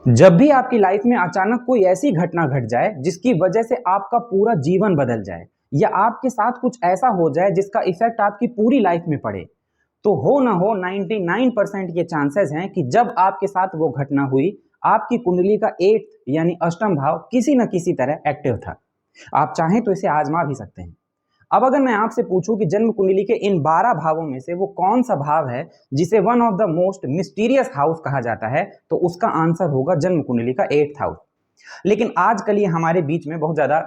जब भी आपकी लाइफ में अचानक कोई ऐसी घटना घट जाए जिसकी वजह से आपका पूरा जीवन बदल जाए या आपके साथ कुछ ऐसा हो जाए जिसका इफेक्ट आपकी पूरी लाइफ में पड़े, तो हो ना हो 99% ये चांसेस हैं कि जब आपके साथ वो घटना हुई, आपकी कुंडली का 8th यानी अष्टम भाव किसी न किसी तरह एक्टिव था। आप चाहें तो इसे आजमा भी सकते हैं। अब अगर मैं आपसे पूछूं कि जन्म कुंडली के इन 12 भावों में से वो कौन सा भाव है जिसे one of the most mysterious house कहा जाता है, तो उसका आंसर होगा जन्म कुंडली का 8th हाउस। लेकिन आजकल ये हमारे बीच में बहुत ज्यादा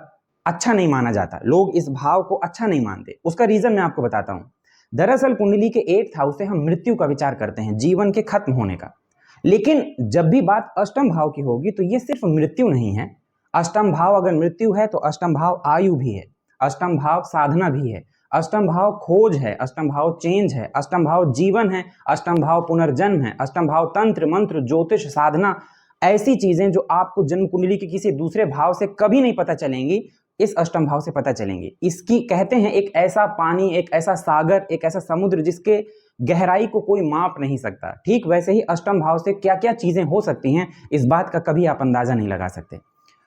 अच्छा नहीं माना जाता, लोग इस भाव को अच्छा नहीं मानते। उसका रीजन मैं आपको बताता हूं। दरअसल कुंडली के 8th हाउस से हम मृत्यु का विचार करते हैं, जीवन के खत्म होने का। लेकिन जब भी बात अष्टम भाव की होगी तो ये सिर्फ मृत्यु नहीं है। अष्टम भाव अगर मृत्यु है तो अष्टम भाव आयु भी है, अष्टम भाव साधना भी है, अष्टम भाव खोज है, अष्टम भाव चेंज है, अष्टम भाव जीवन है, अष्टम भाव पुनर्जन्म है, अष्टम भाव तंत्र मंत्र ज्योतिष साधना, ऐसी चीजें जो आपको जन्म कुंडली के किसी दूसरे भाव से कभी नहीं पता चलेंगी, इस अष्टम भाव से पता चलेंगी। इसकी कहते हैं एक ऐसा पानी, एक ऐसा सागर, एक ऐसा समुद्र जिसके गहराई को कोई माप नहीं सकता। ठीक वैसे ही अष्टम भाव से क्या क्या चीजें हो सकती हैं, इस बात का कभी आप अंदाजा नहीं लगा सकते।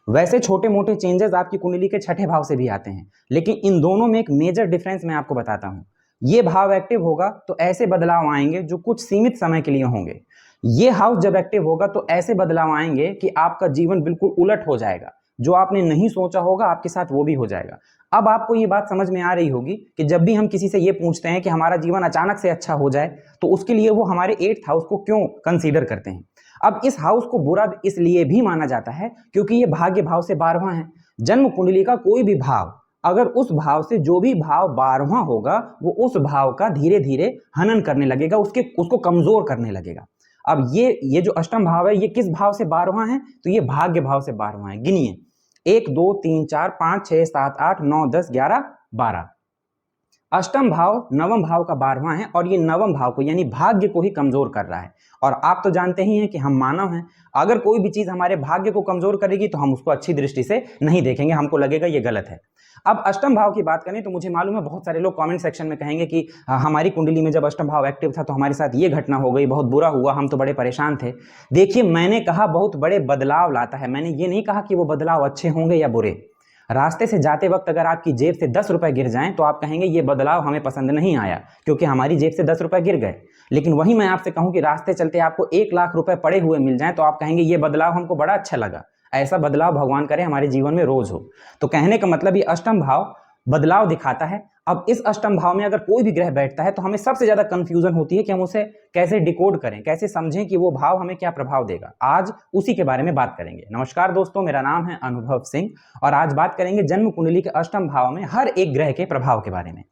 वैसे छोटे मोटे चेंजेस आपकी कुंडली के छठे भाव से भी आते हैं, लेकिन इन दोनों में एक मेजर डिफरेंस मैं आपको बताता हूं। ये भाव एक्टिव होगा तो ऐसे बदलाव आएंगे जो कुछ सीमित समय के लिए होंगे। ये हाउस जब एक्टिव होगा तो ऐसे बदलाव आएंगे कि आपका जीवन बिल्कुल उलट हो जाएगा। जो आपने नहीं सोचा होगा आपके साथ वो भी हो जाएगा। अब आपको ये बात समझ में आ रही होगी कि जब भी हम किसी से ये पूछते हैं कि हमारा जीवन अचानक से अच्छा हो जाए, तो उसके लिए वो हमारे 8th हाउस को क्यों कंसीडर करते हैं। अब इस हाउस को बुरा इसलिए भी माना जाता है क्योंकि ये भाग्य भाव से 12वां है। जन्म कुंडली का कोई भी भाव अगर उस भाव से जो भी भाव 12वां होगा, वो उस भाव का धीरे धीरे हनन करने लगेगा, उसको कमजोर करने लगेगा। अब ये जो अष्टम भाव है, ये किस भाव से 12वां है, तो ये भाग्य भाव से 12वां है। गिनिए, 1 2 3 4 5 6 7 8 9 10 11 12। अष्टम भाव नवम भाव का 12वां है और ये नवम भाव को यानी भाग्य को ही कमजोर कर रहा है। और आप तो जानते ही हैं कि हम मानव हैं, अगर कोई भी चीज हमारे भाग्य को कमजोर करेगी तो हम उसको अच्छी दृष्टि से नहीं देखेंगे, हमको लगेगा ये गलत है। अब अष्टम भाव की बात करें तो मुझे मालूम है बहुत सारे लोग कमेंट सेक्शन में कहेंगे कि हमारी कुंडली में जब अष्टम भाव एक्टिव था तो हमारे साथ ये घटना हो गई, बहुत बुरा हुआ, हम तो बड़े परेशान थे। देखिए, मैंने कहा बहुत बड़े बदलाव लाता है, मैंने ये नहीं कहा कि वो बदलाव अच्छे होंगे या बुरे। रास्ते से जाते वक्त अगर आपकी जेब से 10 रुपए गिर जाएं तो आप कहेंगे ये बदलाव हमें पसंद नहीं आया, क्योंकि हमारी जेब से 10 रुपए गिर गए। लेकिन वही मैं आपसे कहूं कि रास्ते चलते आपको 1 लाख रुपए पड़े हुए मिल जाएं तो आप कहेंगे ये बदलाव हमको बड़ा अच्छा लगा। ऐसा बदलाव भगवान करे हमारे जीवन में रोज हो। तो कहने का मतलब ये अष्टम भाव बदलाव दिखाता है। अब इस अष्टम भाव में अगर कोई भी ग्रह बैठता है तो हमें सबसे ज्यादा कंफ्यूजन होती है कि हम उसे कैसे डिकोड करें, कैसे समझें कि वो भाव हमें क्या प्रभाव देगा। आज उसी के बारे में बात करेंगे। नमस्कार दोस्तों, मेरा नाम है अनुभव सिंह और आज बात करेंगे जन्म कुंडली के अष्टम भाव में हर एक ग्रह के प्रभाव के बारे में।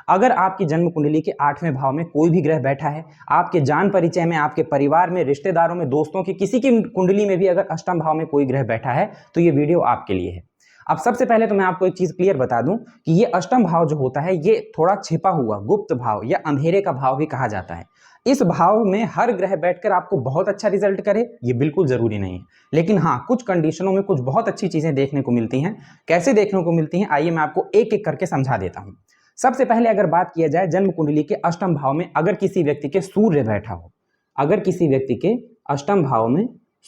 अगर आपकी जन्म कुंडली के 8वें भाव में कोई भी ग्रह बैठा है, आपके जान परिचय में, आपके परिवार में, रिश्तेदारों में, दोस्तों की किसी की कुंडली में भी अगर अष्टम भाव में कोई ग्रह बैठा है तो ये वीडियो आपके लिए है। अब सबसे पहले तो मैं आपको एक चीज क्लियर बता दूं कि ये अष्टम भाव जो होता है ये थोड़ा छिपा हुआ गुप्त भाव या अंधेरे का भाव भी कहा जाता है। इस भाव में हर ग्रह बैठकर आपको बहुत अच्छा रिजल्ट करे ये बिल्कुल जरूरी नहीं है, लेकिन हाँ, कुछ कंडीशनों में कुछ बहुत अच्छी चीजें देखने को मिलती हैं। कैसे देखने को मिलती हैं, आइए मैं आपको एक एक करके समझा देता हूं। सबसे पहले अगर बात किया जाए जन्म कुंडली के अष्टम भाव में अगर किसी व्यक्ति के सूर्य बैठा हो, अगर किसी व्यक्ति के अष्टम भाव में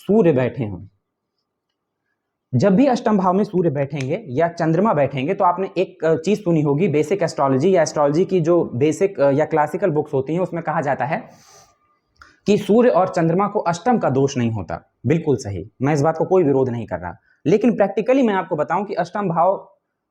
सूर्य बैठे हों, जब भी अष्टम भाव में सूर्य बैठेंगे या चंद्रमा बैठेंगे तो आपने एक चीज सुनी होगी, बेसिक एस्ट्रोलॉजी या एस्ट्रोलॉजी की जो बेसिक या क्लासिकल बुक्स होती हैं उसमें कहा जाता है कि सूर्य और चंद्रमा को अष्टम का दोष नहीं होता। बिल्कुल सही, मैं इस बात को कोई विरोध नहीं कर रहा, लेकिन प्रैक्टिकली मैं आपको बताऊं कि अष्टम भाव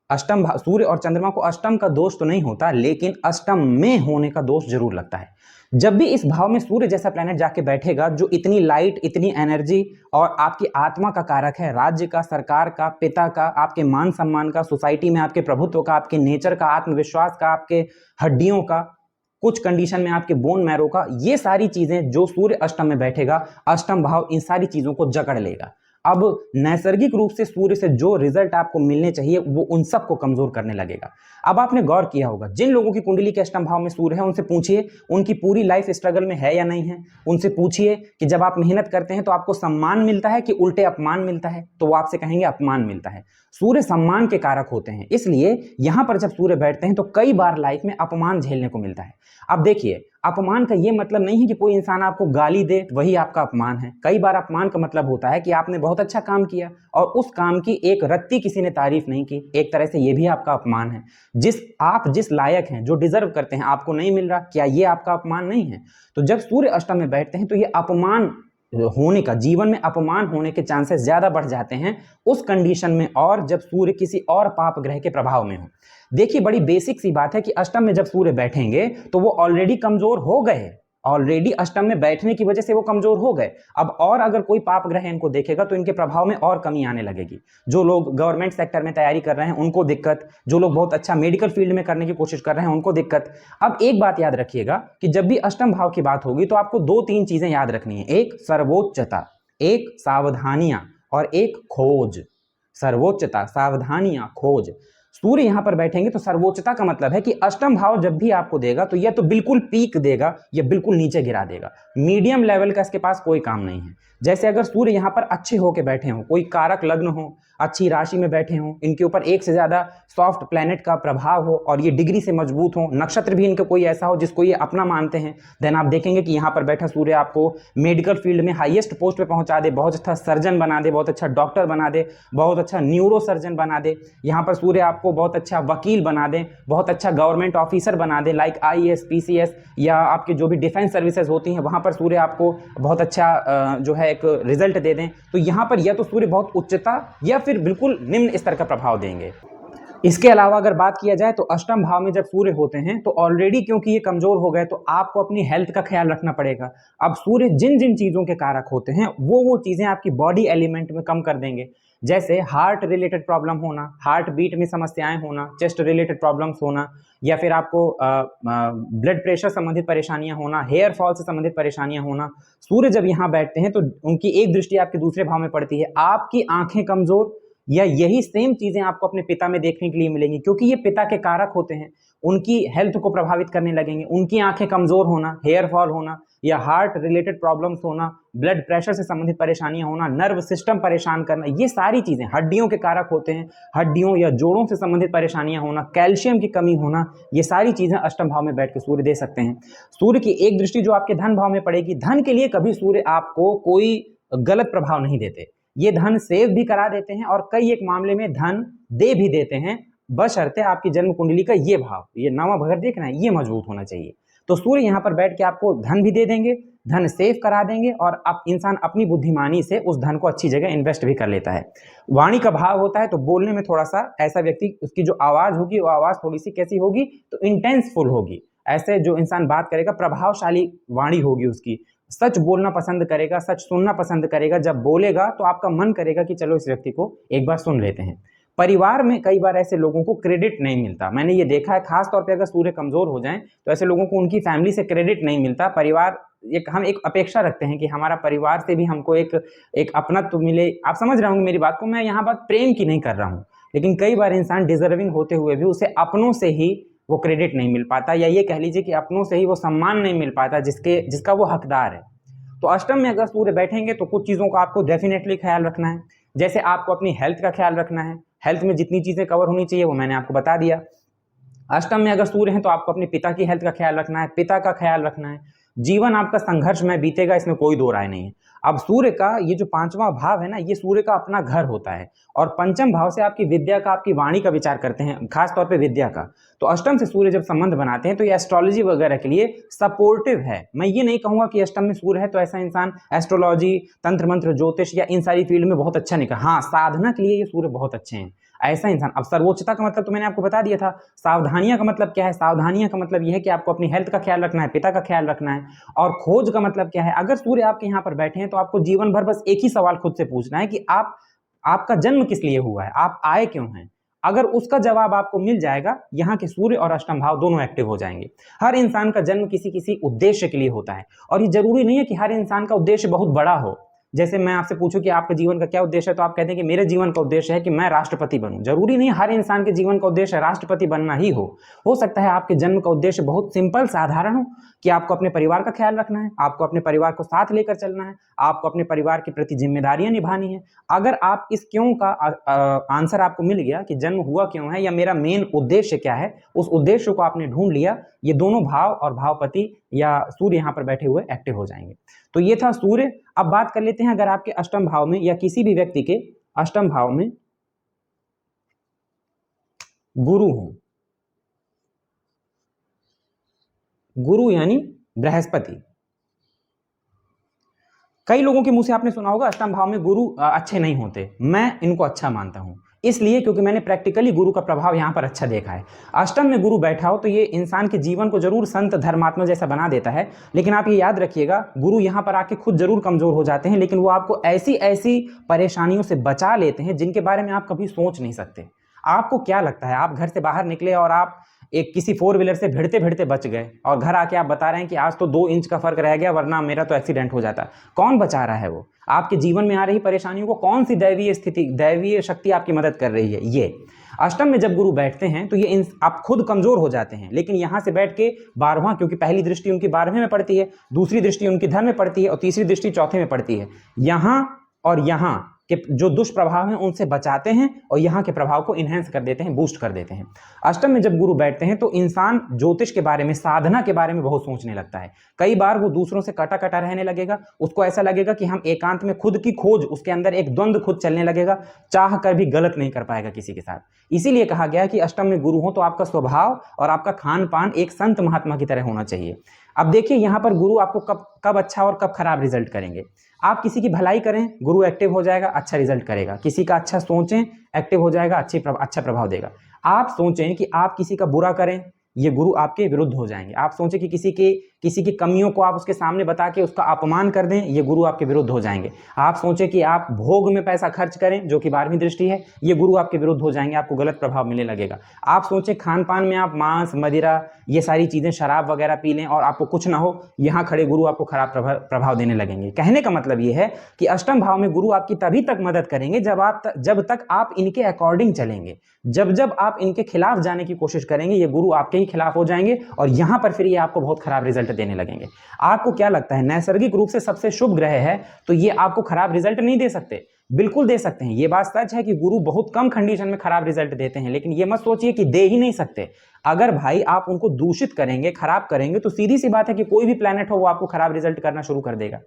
सूर्य और चंद्रमा को अष्टम का दोष तो नहीं होता, लेकिन अष्टम में होने का दोष जरूर लगता है। जब भी इस भाव में सूर्य जैसा प्लेनेट जाके बैठेगा जो इतनी लाइट, इतनी एनर्जी और आपकी आत्मा का कारक है, राज्य का, सरकार का, पिता का, आपके मान सम्मान का, सोसाइटी में आपके प्रभुत्व का, आपके नेचर का, आत्मविश्वास का, आपके हड्डियों का, कुछ कंडीशन में आपके बोन मैरो का, ये सारी चीजें जो सूर्य अष्टम में बैठेगा, अष्टम भाव इन सारी चीजों को जकड़ लेगा। अब नैसर्गिक रूप से सूर्य से जो रिजल्ट आपको मिलने चाहिए वो उन सबको कमजोर करने लगेगा। अब आपने गौर किया होगा, जिन लोगों की कुंडली के अष्टम भाव में सूर्य है उनसे पूछिए उनकी पूरी लाइफ स्ट्रगल में है या नहीं है। उनसे पूछिए कि जब आप मेहनत करते हैं तो आपको सम्मान मिलता है कि उल्टे अपमान मिलता है, तो वो आपसे कहेंगे अपमान मिलता है। सूर्य सम्मान के कारक होते हैं, इसलिए यहां पर जब सूर्य बैठते हैं तो कई बार लाइफ में अपमान झेलने को मिलता है। अब देखिए, अपमान का ये मतलब नहीं है कि कोई इंसान आपको गाली दे वही आपका अपमान है। कई बार अपमान का मतलब होता है कि आपने बहुत अच्छा काम किया और उस काम की एक रत्ती किसी ने तारीफ नहीं की, एक तरह से ये भी आपका अपमान है। जिस लायक हैं, जो डिजर्व करते हैं, आपको नहीं मिल रहा, क्या ये आपका अपमान नहीं है? तो जब सूर्य अष्टम में बैठते हैं तो ये अपमान होने का, जीवन में अपमान होने के चांसेस ज्यादा बढ़ जाते हैं उस कंडीशन में, और जब सूर्य किसी और पाप ग्रह के प्रभाव में हो। देखिए, बड़ी बेसिक सी बात है कि अष्टम में जब सूर्य बैठेंगे तो वो ऑलरेडी कमजोर हो गए, ऑलरेडी अष्टम में बैठने की वजह से वो कमजोर हो गए। अब और अगर कोई पाप ग्रह इनको देखेगा तो इनके प्रभाव में और कमी आने लगेगी। जो लोग गवर्नमेंट सेक्टर में तैयारी कर रहे हैं उनको दिक्कत, जो लोग बहुत अच्छा मेडिकल फील्ड में करने की कोशिश कर रहे हैं उनको दिक्कत। अब एक बात याद रखिएगा कि जब भी अष्टम भाव की बात होगी तो आपको दो तीन चीजें याद रखनी है, एक सर्वोच्चता, एक सावधानियां और एक खोज। सर्वोच्चता, सावधानियां, खोज। सूर्य यहां पर बैठेंगे तो सर्वोच्चता का मतलब है कि अष्टम भाव जब भी आपको देगा तो यह तो बिल्कुल पीक देगा या बिल्कुल नीचे गिरा देगा, मीडियम लेवल का इसके पास कोई काम नहीं है। जैसे अगर सूर्य यहां पर अच्छे होके बैठे हो, कोई कारक लग्न हो, अच्छी राशि में बैठे हो, इनके ऊपर एक से ज्यादा सॉफ्ट प्लैनेट का प्रभाव हो और ये डिग्री से मजबूत हो, नक्षत्र भी इनका कोई ऐसा हो जिसको ये अपना मानते हैं, देन आप देखेंगे कि यहाँ पर बैठा सूर्य आपको मेडिकल फील्ड में हाईएस्ट पोस्ट पे पहुंचा दे, बहुत अच्छा सर्जन बना दे, बहुत अच्छा डॉक्टर बना दे, बहुत अच्छा न्यूरो सर्जन बना दे। यहाँ पर सूर्य आपको बहुत अच्छा वकील बना दे, बहुत अच्छा गवर्नमेंट ऑफिसर बना दे, लाइक आईएएस, पीसीएस या आपके जो भी डिफेंस सर्विसेज होती हैं वहाँ पर सूर्य आपको बहुत अच्छा जो है एक रिजल्ट दे दें। तो यहाँ पर या तो सूर्य बहुत उच्चता या फिर बिल्कुल निम्न स्तर का प्रभाव देंगे। इसके अलावा अगर बात किया जाए तो अष्टम भाव में जब सूर्य होते हैं तो ऑलरेडी क्योंकि ये कमजोर हो गए तो आपको अपनी हेल्थ का ख्याल रखना पड़ेगा। अब सूर्य जिन जिन चीजों के कारक होते हैं वो चीजें आपकी बॉडी एलिमेंट में कम कर देंगे, जैसे हार्ट रिलेटेड प्रॉब्लम होना, हार्ट बीट में समस्याएं होना, चेस्ट रिलेटेड प्रॉब्लम्स होना, या फिर आपको ब्लड प्रेशर संबंधित परेशानियां होना, हेयर फॉल से संबंधित परेशानियां होना। सूर्य जब यहाँ बैठते हैं तो उनकी एक दृष्टि आपके दूसरे भाव में पड़ती है, आपकी आंखें कमजोर, या यही सेम चीजें आपको अपने पिता में देखने के लिए मिलेंगी क्योंकि ये पिता के कारक होते हैं, उनकी हेल्थ को प्रभावित करने लगेंगे। उनकी आंखें कमजोर होना, हेयर फॉल होना या हार्ट रिलेटेड प्रॉब्लम्स होना, ब्लड प्रेशर से संबंधित परेशानियां होना, नर्व सिस्टम परेशान करना, ये सारी चीजें हड्डियों के कारक होते हैं, हड्डियों या जोड़ों से संबंधित परेशानियां होना, कैल्शियम की कमी होना, ये सारी चीजें अष्टम भाव में बैठ के सूर्य दे सकते हैं। सूर्य की एक दृष्टि जो आपके धन भाव में पड़ेगी, धन के लिए कभी सूर्य आपको कोई गलत प्रभाव नहीं देते, ये धन सेव भी करा देते हैं और कई एक मामले में धन दे भी देते हैं, बशर्ते आपकी जन्म कुंडली का ये भाव, ये नवा भगर देख रहे हैं, ये मजबूत होना चाहिए। तो सूर्य यहाँ पर बैठ के आपको धन भी दे देंगे, धन सेव करा देंगे और अब इंसान अपनी बुद्धिमानी से उस धन को अच्छी जगह इन्वेस्ट भी कर लेता है। वाणी का भाव होता है तो बोलने में थोड़ा सा ऐसा व्यक्ति, उसकी जो आवाज होगी वो आवाज थोड़ी सी कैसी होगी, तो इंटेंसफुल होगी। ऐसे जो इंसान बात करेगा प्रभावशाली वाणी होगी उसकी, सच बोलना पसंद करेगा, सच सुनना पसंद करेगा। जब बोलेगा तो आपका मन करेगा कि चलो इस व्यक्ति को एक बार सुन लेते हैं। परिवार में कई बार ऐसे लोगों को क्रेडिट नहीं मिलता, मैंने ये देखा है, खास तौर पे अगर सूर्य कमजोर हो जाएं तो ऐसे लोगों को उनकी फैमिली से क्रेडिट नहीं मिलता। परिवार हम एक अपेक्षा रखते हैं कि हमारा परिवार से भी हमको एक अपनत्व मिले। आप समझ रहे होंगे मेरी बात को, मैं यहाँ बात प्रेम की नहीं कर रहा हूँ, लेकिन कई बार इंसान डिजर्विंग होते हुए भी उसे अपनों से ही वो क्रेडिट नहीं मिल पाता, या ये कह लीजिए कि अपनों से ही वो सम्मान नहीं मिल पाता जिसका वो हकदार है। तो अष्टम में अगर सूर्य बैठेंगे तो कुछ चीज़ों का आपको डेफिनेटली ख्याल रखना है, जैसे आपको अपनी हेल्थ का ख्याल रखना है। हेल्थ में जितनी चीज़ें कवर होनी चाहिए वो मैंने आपको बता दिया। अष्टम में अगर सूर्य है तो आपको अपने पिता की हेल्थ का ख्याल रखना है, पिता का ख्याल रखना है। जीवन आपका संघर्ष में बीतेगा, इसमें कोई दो राय नहीं है। अब सूर्य का ये जो पांचवा भाव है ना, ये सूर्य का अपना घर होता है और पंचम भाव से आपकी विद्या का, आपकी वाणी का विचार करते हैं, खास तौर पे विद्या का। तो अष्टम से सूर्य जब संबंध बनाते हैं तो ये एस्ट्रोलॉजी वगैरह के लिए सपोर्टिव है। मैं ये नहीं कहूंगा कि अष्टम में सूर्य है तो ऐसा इंसान एस्ट्रोलॉजी, तंत्र मंत्र, ज्योतिष या इन सारी फील्ड में बहुत अच्छा निकला। हाँ, साधना के लिए ये सूर्य बहुत अच्छे हैं ऐसा इंसान। अब सर्वोच्चता का मतलब तो मैंने आपको बता दिया था। सावधानियां का मतलब क्या है? सावधानियां का मतलब यह है कि आपको अपनी हेल्थ का ख्याल रखना है, पिता का ख्याल रखना है। और खोज का मतलब क्या है? अगर सूर्य आपके यहाँ पर बैठे हैं तो आपको जीवन भर बस एक ही सवाल खुद से पूछना है कि आपका जन्म किस लिए हुआ है, आप आए क्यों हैं। अगर उसका जवाब आपको मिल जाएगा, यहाँ के सूर्य और अष्टम भाव दोनों एक्टिव हो जाएंगे। हर इंसान का जन्म किसी किसी उद्देश्य के लिए होता है और ये जरूरी नहीं है कि हर इंसान का उद्देश्य बहुत बड़ा हो। जैसे मैं आपसे पूछूं कि आपके जीवन का क्या उद्देश्य है तो आप कहते हैं कि मेरे जीवन का उद्देश्य है कि मैं राष्ट्रपति बनूं। जरूरी नहीं हर इंसान के जीवन का उद्देश्य राष्ट्रपति बनना ही हो सकता है आपके जन्म का उद्देश्य बहुत सिंपल साधारण हो कि आपको अपने परिवार का ख्याल रखना है, आपको अपने परिवार को साथ लेकर चलना है, आपको अपने परिवार के प्रति जिम्मेदारियां निभानी है। अगर आप इस क्यों का आंसर आपको मिल गया कि जन्म हुआ क्यों है या मेरा मेन उद्देश्य क्या है, उस उद्देश्य को आपने ढूंढ लिया, ये दोनों भाव और भावपति या सूर्य यहाँ पर बैठे हुए एक्टिव हो जाएंगे। तो ये था सूर्य। अब बात कर लेते हैं अगर आपके अष्टम भाव में या किसी भी व्यक्ति के अष्टम भाव में गुरु हो, गुरु यानी बृहस्पति। कई लोगों के मुंह से आपने सुना होगा अष्टम भाव में गुरु अच्छे नहीं होते। मैं इनको अच्छा मानता हूं, इसलिए क्योंकि मैंने प्रैक्टिकली गुरु का प्रभाव यहां पर अच्छा देखा है। अष्टम में गुरु बैठा हो तो ये इंसान के जीवन को जरूर संत धर्मात्मा जैसा बना देता है, लेकिन आप ये याद रखिएगा गुरु यहां पर आके खुद जरूर कमजोर हो जाते हैं, लेकिन वो आपको ऐसी ऐसी परेशानियों से बचा लेते हैं जिनके बारे में आप कभी सोच नहीं सकते। आपको क्या लगता है, आप घर से बाहर निकले और आप एक किसी 4 व्हीलर से भिड़ते भिड़ते बच गए और घर आके आप बता रहे हैं कि आज तो 2 इंच का फर्क रह गया वरना मेरा तो एक्सीडेंट हो जाता। कौन बचा रहा है? वो आपके जीवन में आ रही परेशानियों को कौन सी दैवीय स्थिति, दैवीय शक्ति आपकी मदद कर रही है? ये अष्टम में जब गुरु बैठते हैं तो ये आप खुद कमजोर हो जाते हैं, लेकिन यहां से बैठ के 12वां, क्योंकि पहली दृष्टि उनकी 12वें में पड़ती है, दूसरी दृष्टि उनकी धन में पड़ती है और तीसरी दृष्टि चौथे में पड़ती है, यहां और यहां के जो दुष्प्रभाव हैं उनसे बचाते हैं और यहाँ के प्रभाव को इनहेंस कर देते हैं, बूस्ट कर देते हैं। अष्टम में जब गुरु बैठते हैं तो इंसान ज्योतिष के बारे में, साधना के बारे में बहुत सोचने लगता है। कई बार वो दूसरों से कटा कटा रहने लगेगा, उसको ऐसा लगेगा कि हम एकांत में खुद की खोज, उसके अंदर एक द्वंद्व खुद चलने लगेगा, चाह कर भी गलत नहीं कर पाएगा किसी के साथ। इसीलिए कहा गया कि अष्टम में गुरु हो तो आपका स्वभाव और आपका खान पान एक संत महात्मा की तरह होना चाहिए। अब देखिए यहाँ पर गुरु आपको कब अच्छा और कब खराब रिजल्ट करेंगे। आप किसी की भलाई करें, गुरु एक्टिव हो जाएगा, अच्छा रिजल्ट करेगा। किसी का अच्छा सोचें, एक्टिव हो जाएगा, अच्छा प्रभाव देगा। आप सोचें कि आप किसी का बुरा करें, ये गुरु आपके विरुद्ध हो जाएंगे। आप सोचें कि किसी की कमियों को आप उसके सामने बता के उसका अपमान कर दें, ये गुरु आपके विरुद्ध हो जाएंगे। आप सोचें कि आप भोग में पैसा खर्च करें, जो कि 12वीं दृष्टि है, ये गुरु आपके विरुद्ध हो जाएंगे, आपको गलत प्रभाव मिलने लगेगा। आप सोचें खान पान में आप मांस, मदिरा, ये सारी चीजें, शराब वगैरह पी लें और आपको कुछ ना हो, यहाँ खड़े गुरु आपको खराब प्रभाव देने लगेंगे। कहने का मतलब ये है कि अष्टम भाव में गुरु आपकी तभी तक मदद करेंगे जब तक आप इनके अकॉर्डिंग चलेंगे। जब आप इनके खिलाफ जाने की कोशिश करेंगे, ये गुरु आपके ही खिलाफ हो जाएंगे और यहां पर फिर ये आपको बहुत खराब रिजल्ट देने लगेंगे। आपको क्या लगता है, नैसर्गिक रूप से सबसे शुभ ग्रह है तो ये आपको खराब रिजल्ट नहीं दे सकते? बिल्कुल दे सकते हैं। ये बात सच है कि गुरु बहुत कम कंडीशन में खराब रिजल्ट देते हैं, लेकिन ये मत सोचिए कि दे ही नहीं सकते। अगर भाई आप उनको दूषित करेंगे, खराब करेंगे, तो सीधी सी बात है कि कोई भी प्लैनेट हो वो आपको खराब रिजल्ट करना शुरू कर देगा।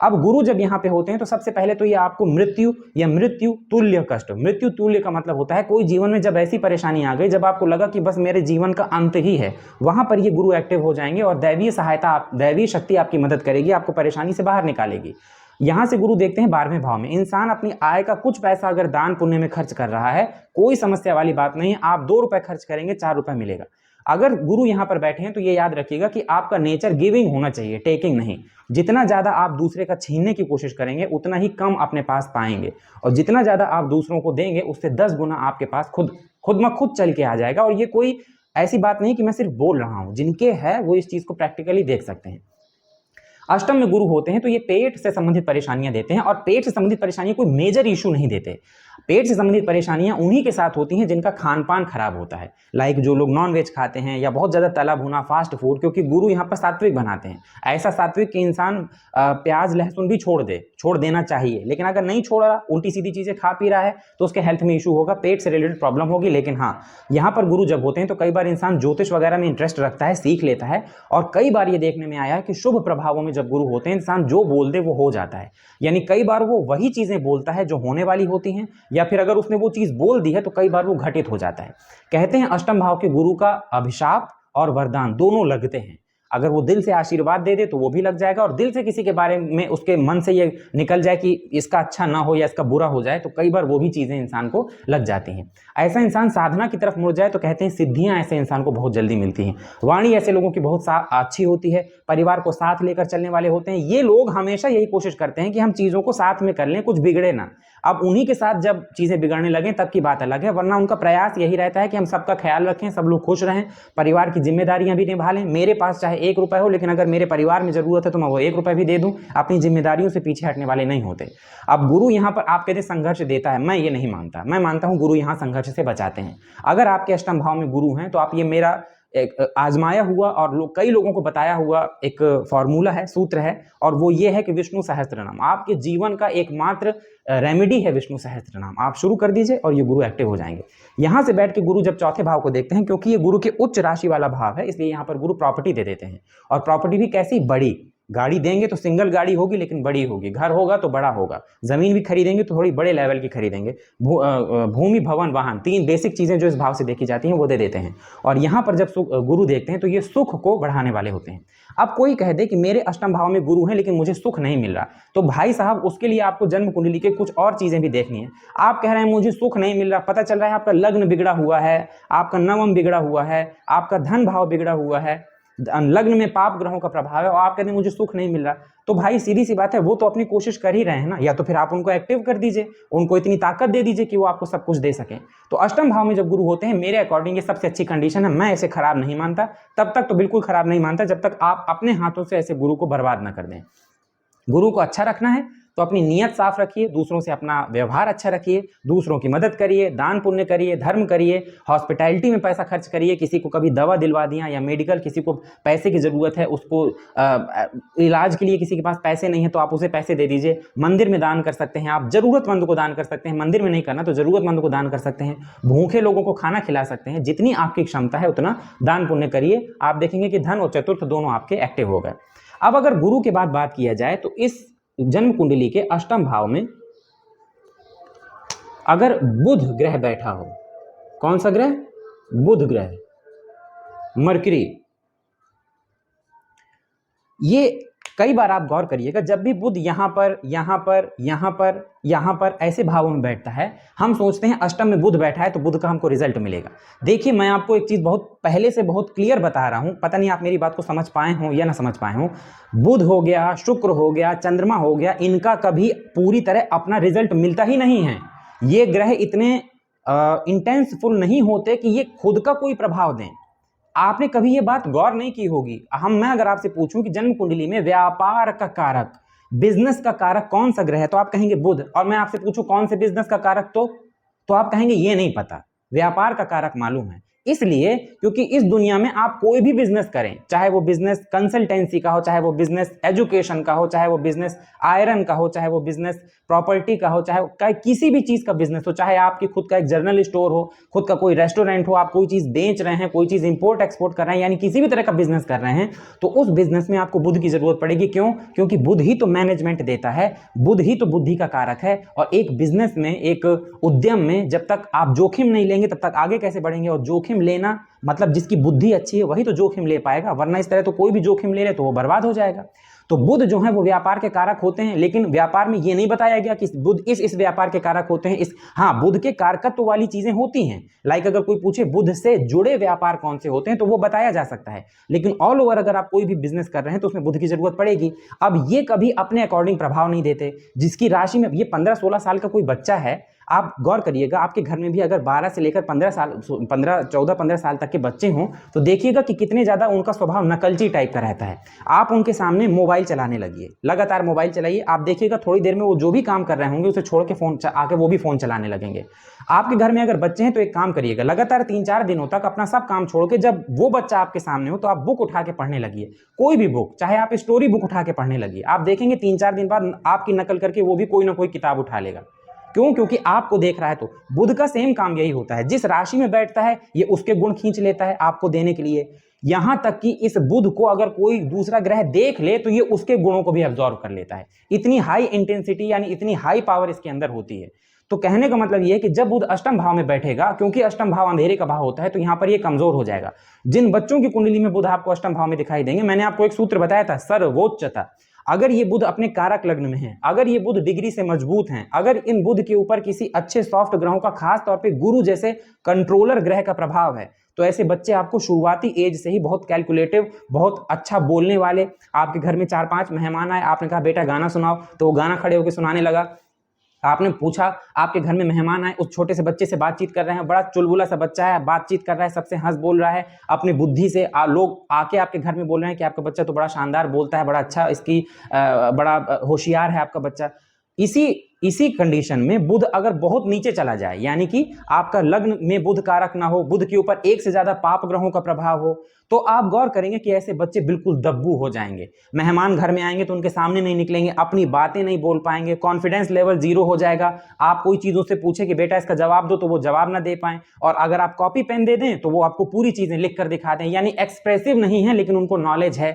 अब गुरु जब यहाँ पे होते हैं तो सबसे पहले तो ये आपको मृत्यु या मृत्यु तुल्य कष्ट, मृत्यु तुल्य का मतलब होता है कोई जीवन में जब ऐसी परेशानी आ गई, जब आपको लगा कि बस मेरे जीवन का अंत ही है, वहां पर ये गुरु एक्टिव हो जाएंगे और दैवीय सहायता, दैवीय शक्ति आपकी मदद करेगी, आपको परेशानी से बाहर निकालेगी। यहां से गुरु देखते हैं 12वें भाव में। इंसान अपनी आय का कुछ पैसा अगर दान पुण्य में खर्च कर रहा है, कोई समस्या वाली बात नहीं है। आप 2 रुपए खर्च करेंगे, 4 रुपए मिलेगा। अगर गुरु यहां पर बैठे हैं तो ये याद रखिएगा कि आपका नेचर गिविंग होना चाहिए, टेकिंग नहीं। जितना ज्यादा आप दूसरे का छीनने की कोशिश करेंगे उतना ही कम अपने पास पाएंगे, और जितना ज्यादा आप दूसरों को देंगे उससे 10 गुना आपके पास खुद चल के आ जाएगा। और ये कोई ऐसी बात नहीं कि मैं सिर्फ बोल रहा हूं, जिनके है वो इस चीज को प्रैक्टिकली देख सकते हैं। अष्टम में गुरु होते हैं तो ये पेट से संबंधित परेशानियां देते हैं, और पेट से संबंधित परेशानियां कोई मेजर इशू नहीं देते। पेट से संबंधित परेशानियां उन्हीं के साथ होती हैं जिनका खान पान खराब होता है, लाइक जो लोग नॉन वेज खाते हैं या बहुत ज्यादा तला भुना फास्ट फूड, क्योंकि गुरु यहाँ पर सात्विक बनाते हैं। ऐसा सात्विक कि इंसान प्याज लहसुन भी छोड़ देना चाहिए, लेकिन अगर नहीं छोड़ रहा, उल्टी सीधी चीजें खा पी रहा है, तो उसके हेल्थ में इशू होगा, पेट से रिलेटेड प्रॉब्लम होगी। लेकिन हाँ, यहाँ पर गुरु जब होते हैं तो कई बार इंसान ज्योतिष वगैरह में इंटरेस्ट रखता है, सीख लेता है, और कई बार ये देखने में आया है कि शुभ प्रभावों में जब गुरु होते हैं इंसान जो बोल दे वो हो जाता है। यानी कई बार वो वही चीजें बोलता है जो होने वाली होती हैं, या फिर अगर उसने वो चीज बोल दी है तो कई बार वो घटित हो जाता है। कहते हैं अष्टम भाव के गुरु का अभिशाप और वरदान दोनों लगते हैं। अगर वो दिल से आशीर्वाद दे दे तो वो भी लग जाएगा, और दिल से किसी के बारे में उसके मन से ये निकल जाए कि इसका अच्छा ना हो या इसका बुरा हो जाए, तो कई बार वो भी चीजें इंसान को लग जाती हैं। ऐसा इंसान साधना की तरफ मुड़ जाए तो कहते हैं सिद्धियां ऐसे इंसान को बहुत जल्दी मिलती हैं। वाणी ऐसे लोगों की बहुत अच्छी होती है, परिवार को साथ लेकर चलने वाले होते हैं। ये लोग हमेशा यही कोशिश करते हैं कि हम चीजों को साथ में कर लें, कुछ बिगड़े ना। अब उन्हीं के साथ जब चीजें बिगड़ने लगे तब की बात अलग है, वरना उनका प्रयास यही रहता है कि हम सबका ख्याल रखें, सब लोग खुश रहें, परिवार की जिम्मेदारियां भी निभा लें। मेरे पास चाहे 1 रुपए हो, लेकिन अगर मेरे परिवार में जरूरत है तो मैं वो 1 रुपए भी दे दूं। अपनी जिम्मेदारियों से पीछे हटने वाले नहीं होते। अब गुरु यहाँ पर आप कहते संघर्ष देता है, मैं ये नहीं मानता। मैं मानता हूं गुरु यहाँ संघर्ष से बचाते हैं। अगर आपके अष्टम भाव में गुरु हैं तो आप ये मेरा आजमाया हुआ और कई लोगों को बताया हुआ एक फॉर्मूला है, सूत्र है, और वो ये है कि विष्णु सहस्त्र नाम आपके जीवन का एकमात्र रेमेडी है। विष्णु सहस्त्र नाम आप शुरू कर दीजिए और ये गुरु एक्टिव हो जाएंगे। यहां से बैठ के गुरु जब चौथे भाव को देखते हैं, क्योंकि ये गुरु के उच्च राशि वाला भाव है, इसलिए यहां पर गुरु प्रॉपर्टी दे देते हैं। और प्रॉपर्टी भी कैसी? बड़ी। गाड़ी देंगे तो सिंगल गाड़ी होगी लेकिन बड़ी होगी, घर होगा तो बड़ा होगा, जमीन भी खरीदेंगे तो थोड़ी बड़े लेवल की खरीदेंगे, भूमि भवन वाहन, 3 बेसिक चीजें जो इस भाव से देखी जाती हैं वो दे देते हैं। और यहाँ पर जब गुरु देखते हैं तो ये सुख को बढ़ाने वाले होते हैं। अब कोई कह दे कि मेरे अष्टम भाव में गुरु है लेकिन मुझे सुख नहीं मिल रहा, तो भाई साहब उसके लिए आपको जन्म कुंडली के कुछ और चीजें भी देखनी है। आप कह रहे हैं मुझे सुख नहीं मिल रहा, पता चल रहा है आपका लग्न बिगड़ा हुआ है, आपका नवम बिगड़ा हुआ है, आपका धन भाव बिगड़ा हुआ है, लग्न में पाप ग्रहों का प्रभाव है, और आप कहते हैं मुझे सुख नहीं मिल रहा, तो भाई सीधी सी बात है, वो तो अपनी कोशिश कर ही रहे हैं ना। या तो फिर आप उनको एक्टिव कर दीजिए, उनको इतनी ताकत दे दीजिए कि वो आपको सब कुछ दे सकें। तो अष्टम भाव में जब गुरु होते हैं, मेरे अकॉर्डिंग ये सबसे अच्छी कंडीशन है। मैं इसे खराब नहीं मानता, तब तक तो बिल्कुल खराब नहीं मानता जब तक आप अपने हाथों से ऐसे गुरु को बर्बाद ना कर दें। गुरु को अच्छा रखना है तो अपनी नीयत साफ रखिए, दूसरों से अपना व्यवहार अच्छा रखिए, दूसरों की मदद करिए, दान पुण्य करिए, धर्म करिए, हॉस्पिटैलिटी में पैसा खर्च करिए। किसी को कभी दवा दिलवा दिया या मेडिकल, किसी को पैसे की ज़रूरत है, उसको इलाज के लिए किसी के पास पैसे नहीं है तो आप उसे पैसे दे दीजिए। मंदिर में दान कर सकते हैं आप, ज़रूरतमंद को दान कर सकते हैं, मंदिर में नहीं करना तो ज़रूरतमंद को दान कर सकते हैं, भूखे लोगों को खाना खिला सकते हैं। जितनी आपकी क्षमता है उतना दान पुण्य करिए, आप देखेंगे कि धन और चतुर्थ दोनों आपके एक्टिव हो गए। अब अगर गुरु के बाद बात किया जाए तो इस जन्म कुंडली के अष्टम भाव में अगर बुध ग्रह बैठा हो, कौन सा ग्रह? बुध ग्रह, मरकरी। ये कई बार आप गौर करिएगा, जब भी बुध यहां पर यहां पर यहां पर यहां पर ऐसे भावों में बैठता है, हम सोचते हैं अष्टम में बुध बैठा है तो बुध का हमको रिजल्ट मिलेगा। देखिए, मैं आपको एक चीज बहुत पहले से बहुत क्लियर बता रहा हूं, पता नहीं आप मेरी बात को समझ पाए हों या ना समझ पाए हों। बुध हो गया, शुक्र हो गया, चंद्रमा हो गया, इनका कभी पूरी तरह अपना रिजल्ट मिलता ही नहीं है। ये ग्रह इतने इंटेंसफुल नहीं होते कि ये खुद का कोई प्रभाव दें। आपने कभी ये बात गौर नहीं की होगी। मैं अगर आपसे पूछूं कि जन्म कुंडली में व्यापार का कारक, बिजनेस का कारक कौन सा ग्रह है, तो आप कहेंगे बुध। और मैं आपसे पूछूं कौन से बिजनेस का कारक, तो आप कहेंगे ये नहीं पता, व्यापार का कारक मालूम है। इसलिए क्योंकि इस दुनिया में आप कोई भी बिजनेस करें, चाहे वो बिजनेस कंसल्टेंसी का हो, चाहे वो बिजनेस एजुकेशन का हो, चाहे वो बिजनेस आयरन का हो, चाहे वो बिजनेस प्रॉपर्टी का हो, चाहे किसी भी चीज का बिजनेस हो, चाहे आपकी खुद का एक जर्नल स्टोर हो, खुद का कोई रेस्टोरेंट हो, आप कोई चीज बेच रहे हैं, कोई चीज इंपोर्ट एक्सपोर्ट कर रहे हैं, यानी किसी भी तरह का बिजनेस कर रहे हैं, तो उस बिजनेस में आपको बुध की जरूरत पड़ेगी। क्यों? क्योंकि बुध ही तो मैनेजमेंट देता है, बुध ही तो बुद्धि का कारक है। और एक बिजनेस में, एक उद्यम में जब तक आप जोखिम नहीं लेंगे तब तक आगे कैसे बढ़ेंगे? और जोखिम लेना मतलब जिसकी बुद्धि अच्छी है वही तो जोखिम ले पाएगा, वरना इस तरह तो कोई भी जोखिम ले ले तो वो बर्बाद हो जाएगा। तो बुध जो है वो व्यापार के कारक होते हैं, लेकिन व्यापार में ये नहीं बताया गया कि बुध इस व्यापार के कारक होते हैं। हाँ, बुध के कारकत्व वाली चीजें होती हैं, लाइक अगर कोई पूछे बुध से जुड़े व्यापार कौन से होते हैं तो वो बताया जा सकता है, लेकिन ऑल ओवर अगर आप कोई भी बिजनेस कर रहे हैं तो उसमें बुध की जरूरत पड़ेगी। अब ये कभी अपने अकॉर्डिंग प्रभाव नहीं देते। जिसकी राशि में, ये 15-16 साल का कोई बच्चा है, आप गौर करिएगा, आपके घर में भी अगर 12 से लेकर 15 साल 14-15 साल तक के बच्चे हों तो देखिएगा कि कितने ज़्यादा उनका स्वभाव नकलची टाइप का रहता है। आप उनके सामने मोबाइल चलाने लगिए, लगातार मोबाइल चलाइए, आप देखिएगा थोड़ी देर में वो जो भी काम कर रहे होंगे उसे छोड़ के फोन आके वो भी फोन चलाने लगेंगे। आपके घर में अगर बच्चे हैं तो एक काम करिएगा, लगातार 3-4 दिनों तक अपना सब काम छोड़ के जब वो बच्चा आपके सामने हो तो आप बुक उठा के पढ़ने लगिए, कोई भी बुक, चाहे आप स्टोरी बुक उठा के पढ़ने लगिए। आप देखेंगे 3-4 दिन बाद आपकी नकल करके वो भी कोई ना कोई किताब उठा लेगा। क्यों? क्योंकि आपको देख रहा है। तो बुध का सेम काम यही होता है, जिस राशि में बैठता है ये उसके गुण खींच लेता है आपको देने के लिए। यहां तक कि इस बुध को अगर कोई दूसरा ग्रह देख ले तो ये उसके गुणों को भी अब्जॉर्व कर लेता है। इतनी हाई इंटेंसिटी यानी इतनी हाई पावर इसके अंदर होती है। तो कहने का मतलब ये है कि जब बुध अष्टम भाव में बैठेगा, क्योंकि अष्टम भाव अंधेरे का भाव होता है, तो यहां पर ये कमजोर हो जाएगा। जिन बच्चों की कुंडली में बुध आपको अष्टम भाव में दिखाई देंगे, मैंने आपको एक सूत्र बताया था, सर्वोच्चता। अगर ये बुध अपने कारक लग्न में है, अगर ये बुध डिग्री से मजबूत हैं, अगर इन बुध के ऊपर किसी अच्छे सॉफ्ट ग्रहों का, खास तौर पे गुरु जैसे कंट्रोलर ग्रह का प्रभाव है, तो ऐसे बच्चे आपको शुरुआती एज से ही बहुत कैलकुलेटिव, बहुत अच्छा बोलने वाले। आपके घर में 4-5 मेहमान आए, आपने कहा बेटा गाना सुनाओ, तो वो गाना खड़े होकर सुनाने लगा। आपने पूछा, आपके घर में मेहमान आए, उस छोटे से बच्चे से बातचीत कर रहे हैं, बड़ा चुलबुला सा बच्चा है, बातचीत कर रहा है, सबसे हंस बोल रहा है, अपनी बुद्धि से लोग आके आपके घर में बोल रहे हैं कि आपका बच्चा तो बड़ा शानदार बोलता है, बड़ा अच्छा, बड़ा होशियार है आपका बच्चा। इसी कंडीशन में बुध अगर बहुत नीचे चला जाए, यानी कि आपका लग्न में बुध कारक ना हो, बुध के ऊपर एक से ज्यादा पाप ग्रहों का प्रभाव हो, तो आप गौर करेंगे कि ऐसे बच्चे बिल्कुल दब्बू हो जाएंगे। मेहमान घर में आएंगे तो उनके सामने नहीं निकलेंगे, अपनी बातें नहीं बोल पाएंगे, कॉन्फिडेंस लेवल 0 हो जाएगा। आप कोई चीजों से पूछे कि बेटा इसका जवाब दो, तो वो जवाब ना दे पाए, और अगर आप कॉपी पेन दे दें तो वो आपको पूरी चीजें लिख कर दिखा दें। यानी एक्सप्रेसिव नहीं है लेकिन उनको नॉलेज है।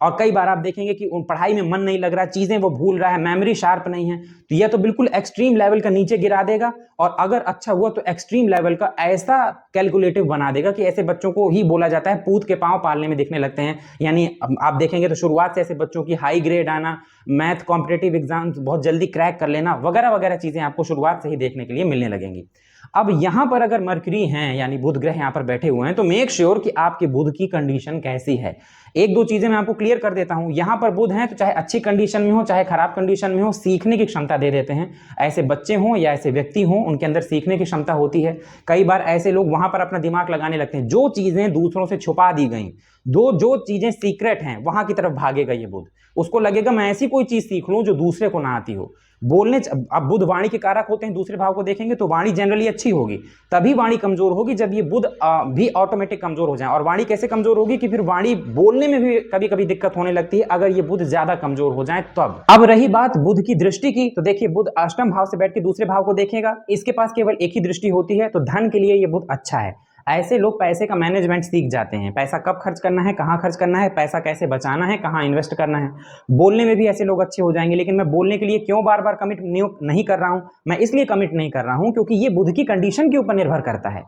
और कई बार आप देखेंगे कि उन पढ़ाई में मन नहीं लग रहा, चीजें वो भूल रहा है, मेमोरी शार्प नहीं है, तो यह तो बिल्कुल एक्सट्रीम लेवल का नीचे गिरा देगा। और अगर अच्छा हुआ तो एक्सट्रीम लेवल का ऐसा कैलकुलेटिव बना देगा कि ऐसे बच्चों को ही बोला जाता है पूत के पांव पालने में दिखने लगते हैं। यानी आप देखेंगे तो शुरुआत से ऐसे बच्चों की हाई ग्रेड आना, मैथ कॉम्पिटेटिव एग्जाम्स बहुत जल्दी क्रैक कर लेना, वगैरह वगैरह चीजें आपको शुरुआत से ही देखने के लिए मिलने लगेंगी। अब यहां पर अगर मरकरी हैं, यानी बुध ग्रह यहां पर बैठे हुए हैं, तो मेक श्योर कि आपके बुध की कंडीशन कैसी है। एक दो चीजें मैं आपको क्लियर कर देता हूं। यहां पर बुध हैं तो चाहे अच्छी कंडीशन में हो चाहे खराब कंडीशन में हो, सीखने की क्षमता दे देते हैं। ऐसे बच्चे हों या ऐसे व्यक्ति हों, उनके अंदर सीखने की क्षमता होती है। कई बार ऐसे लोग वहां पर अपना दिमाग लगाने लगते हैं, जो चीजें दूसरों से छुपा दी गई, जो चीजें सीक्रेट हैं, वहां की तरफ भागेगा ये बुध। उसको लगेगा मैं ऐसी कोई चीज सीख लूं जो दूसरे को ना आती हो। बोलने अब बुध वाणी के कारक होते हैं, दूसरे भाव को देखेंगे तो वाणी जनरली अच्छी होगी, तभी वाणी कमजोर होगी जब ये बुध भी ऑटोमेटिक कमजोर हो जाए। और वाणी कैसे कमजोर होगी कि फिर वाणी बोलने में भी कभी कभी दिक्कत होने लगती है अगर ये बुध ज्यादा कमजोर हो जाए तब। अब रही बात बुध की दृष्टि की, तो देखिए बुध अष्टम भाव से बैठ के दूसरे भाव को देखेगा, इसके पास केवल एक ही दृष्टि होती है, तो धन के लिए ये बुध अच्छा है। ऐसे लोग पैसे का मैनेजमेंट सीख जाते हैं, पैसा कब खर्च करना है, कहाँ खर्च करना है, पैसा कैसे बचाना है, कहाँ इन्वेस्ट करना है। बोलने में भी ऐसे लोग अच्छे हो जाएंगे। लेकिन मैं बोलने के लिए क्यों बार बार कमिट नहीं कर रहा हूं, मैं इसलिए कमिट नहीं कर रहा हूं क्योंकि ये बुध की कंडीशन के ऊपर निर्भर करता है।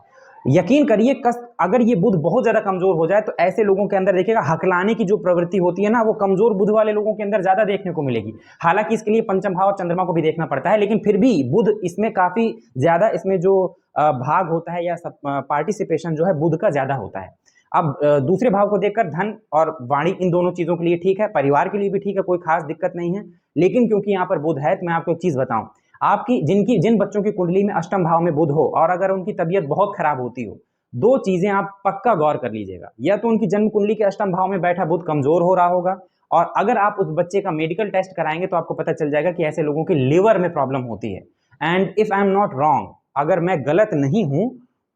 यकीन करिए अगर ये बुध बहुत ज्यादा कमजोर हो जाए तो ऐसे लोगों के अंदर देखिएगा हकलाने की जो प्रवृत्ति होती है ना, वो कमजोर बुध वाले लोगों के अंदर ज्यादा देखने को मिलेगी। हालांकि इसके लिए पंचम भाव और चंद्रमा को भी देखना पड़ता है, लेकिन फिर भी बुध इसमें काफी ज्यादा, इसमें जो भाग होता है या पार्टिसिपेशन जो है बुध का ज्यादा होता है। अब दूसरे भाव को देखकर धन और वाणी इन दोनों चीजों के लिए ठीक है, परिवार के लिए भी ठीक है, कोई खास दिक्कत नहीं है। लेकिन क्योंकि यहाँ पर बुध है तो मैं आपको एक चीज बताऊं, आपकी जिन बच्चों की कुंडली में अष्टम भाव में बुध हो और अगर उनकी तबीयत बहुत खराब होती हो, दो चीजें आप पक्का गौर कर लीजिएगा। या तो उनकी जन्म कुंडली के अष्टम भाव में बैठा बुध कमजोर हो रहा होगा, और अगर आप उस बच्चे का मेडिकल टेस्ट कराएंगे तो आपको पता चल जाएगा कि ऐसे लोगों की लिवर में प्रॉब्लम होती है। And if I am not wrong, अगर मैं गलत नहीं हूं,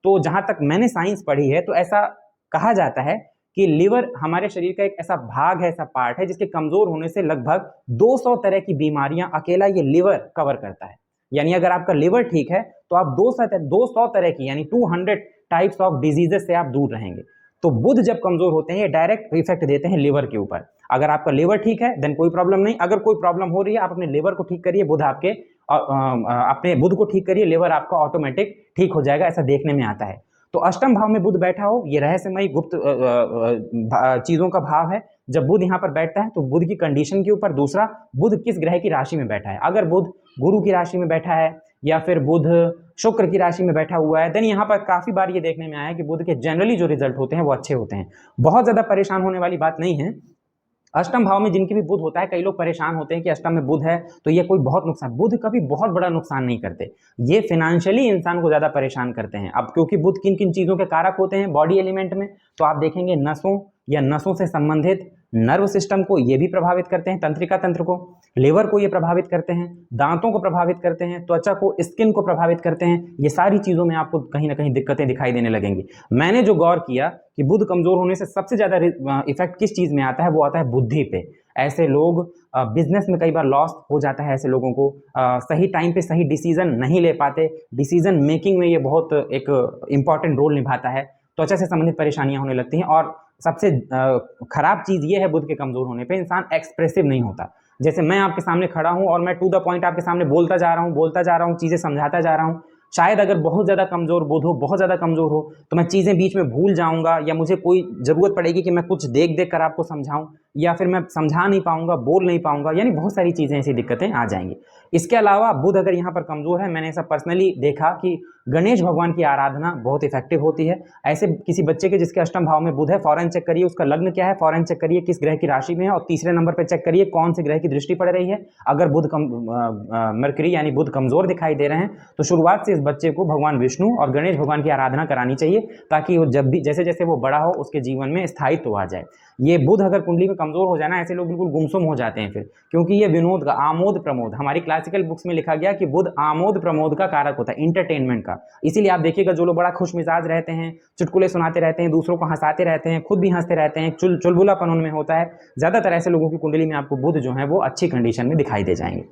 तो जहां तक मैंने साइंस पढ़ी है तो ऐसा कहा जाता है कि लिवर हमारे शरीर का एक ऐसा भाग है, ऐसा पार्ट है जिसके कमजोर होने से लगभग 200 तरह की बीमारियां अकेला ये लिवर कवर करता है। यानी अगर आपका लिवर ठीक है तो आप 200 तरह की, यानी 200 टाइप्स ऑफ डिजीजेस से आप दूर रहेंगे। तो बुध जब कमजोर होते हैं ये डायरेक्ट इफेक्ट देते हैं लिवर के ऊपर। अगर आपका लिवर ठीक है देन कोई प्रॉब्लम नहीं, अगर कोई प्रॉब्लम हो रही है आप अपने लिवर को ठीक करिए, बुध आपके अपने बुध को ठीक करिए, लिवर आपका ऑटोमेटिक ठीक हो जाएगा, ऐसा देखने में आता है। तो अष्टम भाव में बुध बैठा हो, ये रहस्यमयी गुप्त चीजों का भाव है। जब बुध यहाँ पर बैठता है तो बुध की कंडीशन के ऊपर, दूसरा बुध किस ग्रह की राशि में बैठा है। अगर बुध गुरु की राशि में बैठा है या फिर बुध शुक्र की राशि में बैठा हुआ है, देन यहाँ पर काफी बार ये देखने में आया है कि बुध के जनरली जो रिजल्ट होते हैं वो अच्छे होते हैं। बहुत ज्यादा परेशान होने वाली बात नहीं है। अष्टम भाव में जिनके भी बुध होता है, कई लोग परेशान होते हैं कि अष्टम में बुध है तो ये कोई बहुत नुकसान, बुध कभी बहुत बड़ा नुकसान नहीं करते, ये फाइनेंशियली इंसान को ज्यादा परेशान करते हैं। अब क्योंकि बुध किन किन चीजों के कारक होते हैं बॉडी एलिमेंट में, तो आप देखेंगे नसों या नसों से संबंधित नर्व सिस्टम को ये भी प्रभावित करते हैं, तंत्रिका तंत्र को, लिवर को ये प्रभावित करते हैं, दांतों को प्रभावित करते हैं, त्वचा को, स्किन को प्रभावित करते हैं। ये सारी चीजों में आपको कहीं ना कहीं दिक्कतें दिखाई देने लगेंगी। मैंने जो गौर किया कि बुध कमजोर होने से सबसे ज्यादा इफेक्ट किस चीज में आता है, वो आता है बुद्धि पे। ऐसे लोग बिजनेस में कई बार लॉस हो जाता है, ऐसे लोगों को सही टाइम पे सही डिसीजन नहीं ले पाते, डिसीजन मेकिंग में ये बहुत एक इंपॉर्टेंट रोल निभाता है। त्वचा से संबंधित परेशानियां होने लगती हैं, और सबसे खराब चीज ये है बुध के कमजोर होने पे, इंसान एक्सप्रेसिव नहीं होता। जैसे मैं आपके सामने खड़ा हूं और मैं टू द पॉइंट आपके सामने बोलता जा रहा हूं, चीजें समझाता जा रहा हूं, शायद अगर बहुत ज्यादा कमजोर बुध हो, बहुत ज्यादा कमजोर हो, तो मैं चीजें बीच में भूल जाऊंगा, या मुझे कोई जरूरत पड़ेगी कि मैं कुछ देख देख कर आपको समझाऊं, या फिर मैं समझा नहीं पाऊंगा, बोल नहीं पाऊंगा, यानी बहुत सारी चीजें ऐसी दिक्कतें आ जाएंगी। इसके अलावा बुध अगर यहाँ पर कमजोर है, मैंने ऐसा पर्सनली देखा कि गणेश भगवान की आराधना बहुत इफेक्टिव होती है। ऐसे किसी बच्चे के जिसके अष्टम भाव में बुध है, फौरन चेक करिए उसका लग्न क्या है, फौरन चेक करिए किस ग्रह की राशि में है, और तीसरे नंबर पर चेक करिए कौन से ग्रह की दृष्टि पड़ रही है। अगर बुध मरकरी यानी बुध कमजोर दिखाई दे रहे हैं तो शुरुआत से इस बच्चे को भगवान विष्णु और गणेश भगवान की आराधना करानी चाहिए, ताकि वो जब भी जैसे जैसे वो बड़ा हो उसके जीवन में स्थायित्व आ जाए। ये बुध अगर कुंडली में कमजोर हो जाए ना, ऐसे लोग बिल्कुल गुमसुम हो जाते हैं फिर, क्योंकि ये विनोद का आमोद प्रमोद, हमारी क्लास क्लासिकल बुक्स में लिखा गया कि बुध आमोद प्रमोद का कारक होता है, इंटरटेनमेंट का। इसीलिए आप देखिएगा जो लोग बड़ा खुश मिजाज रहते हैं, चुटकुले सुनाते रहते हैं, दूसरों को हंसाते रहते हैं, खुद भी हंसते रहते हैं, चुलबुलापन उनमें होता है, ज्यादातर ऐसे लोगों की कुंडली में आपको बुध जो है वो अच्छी कंडीशन में दिखाई दे जाएंगे।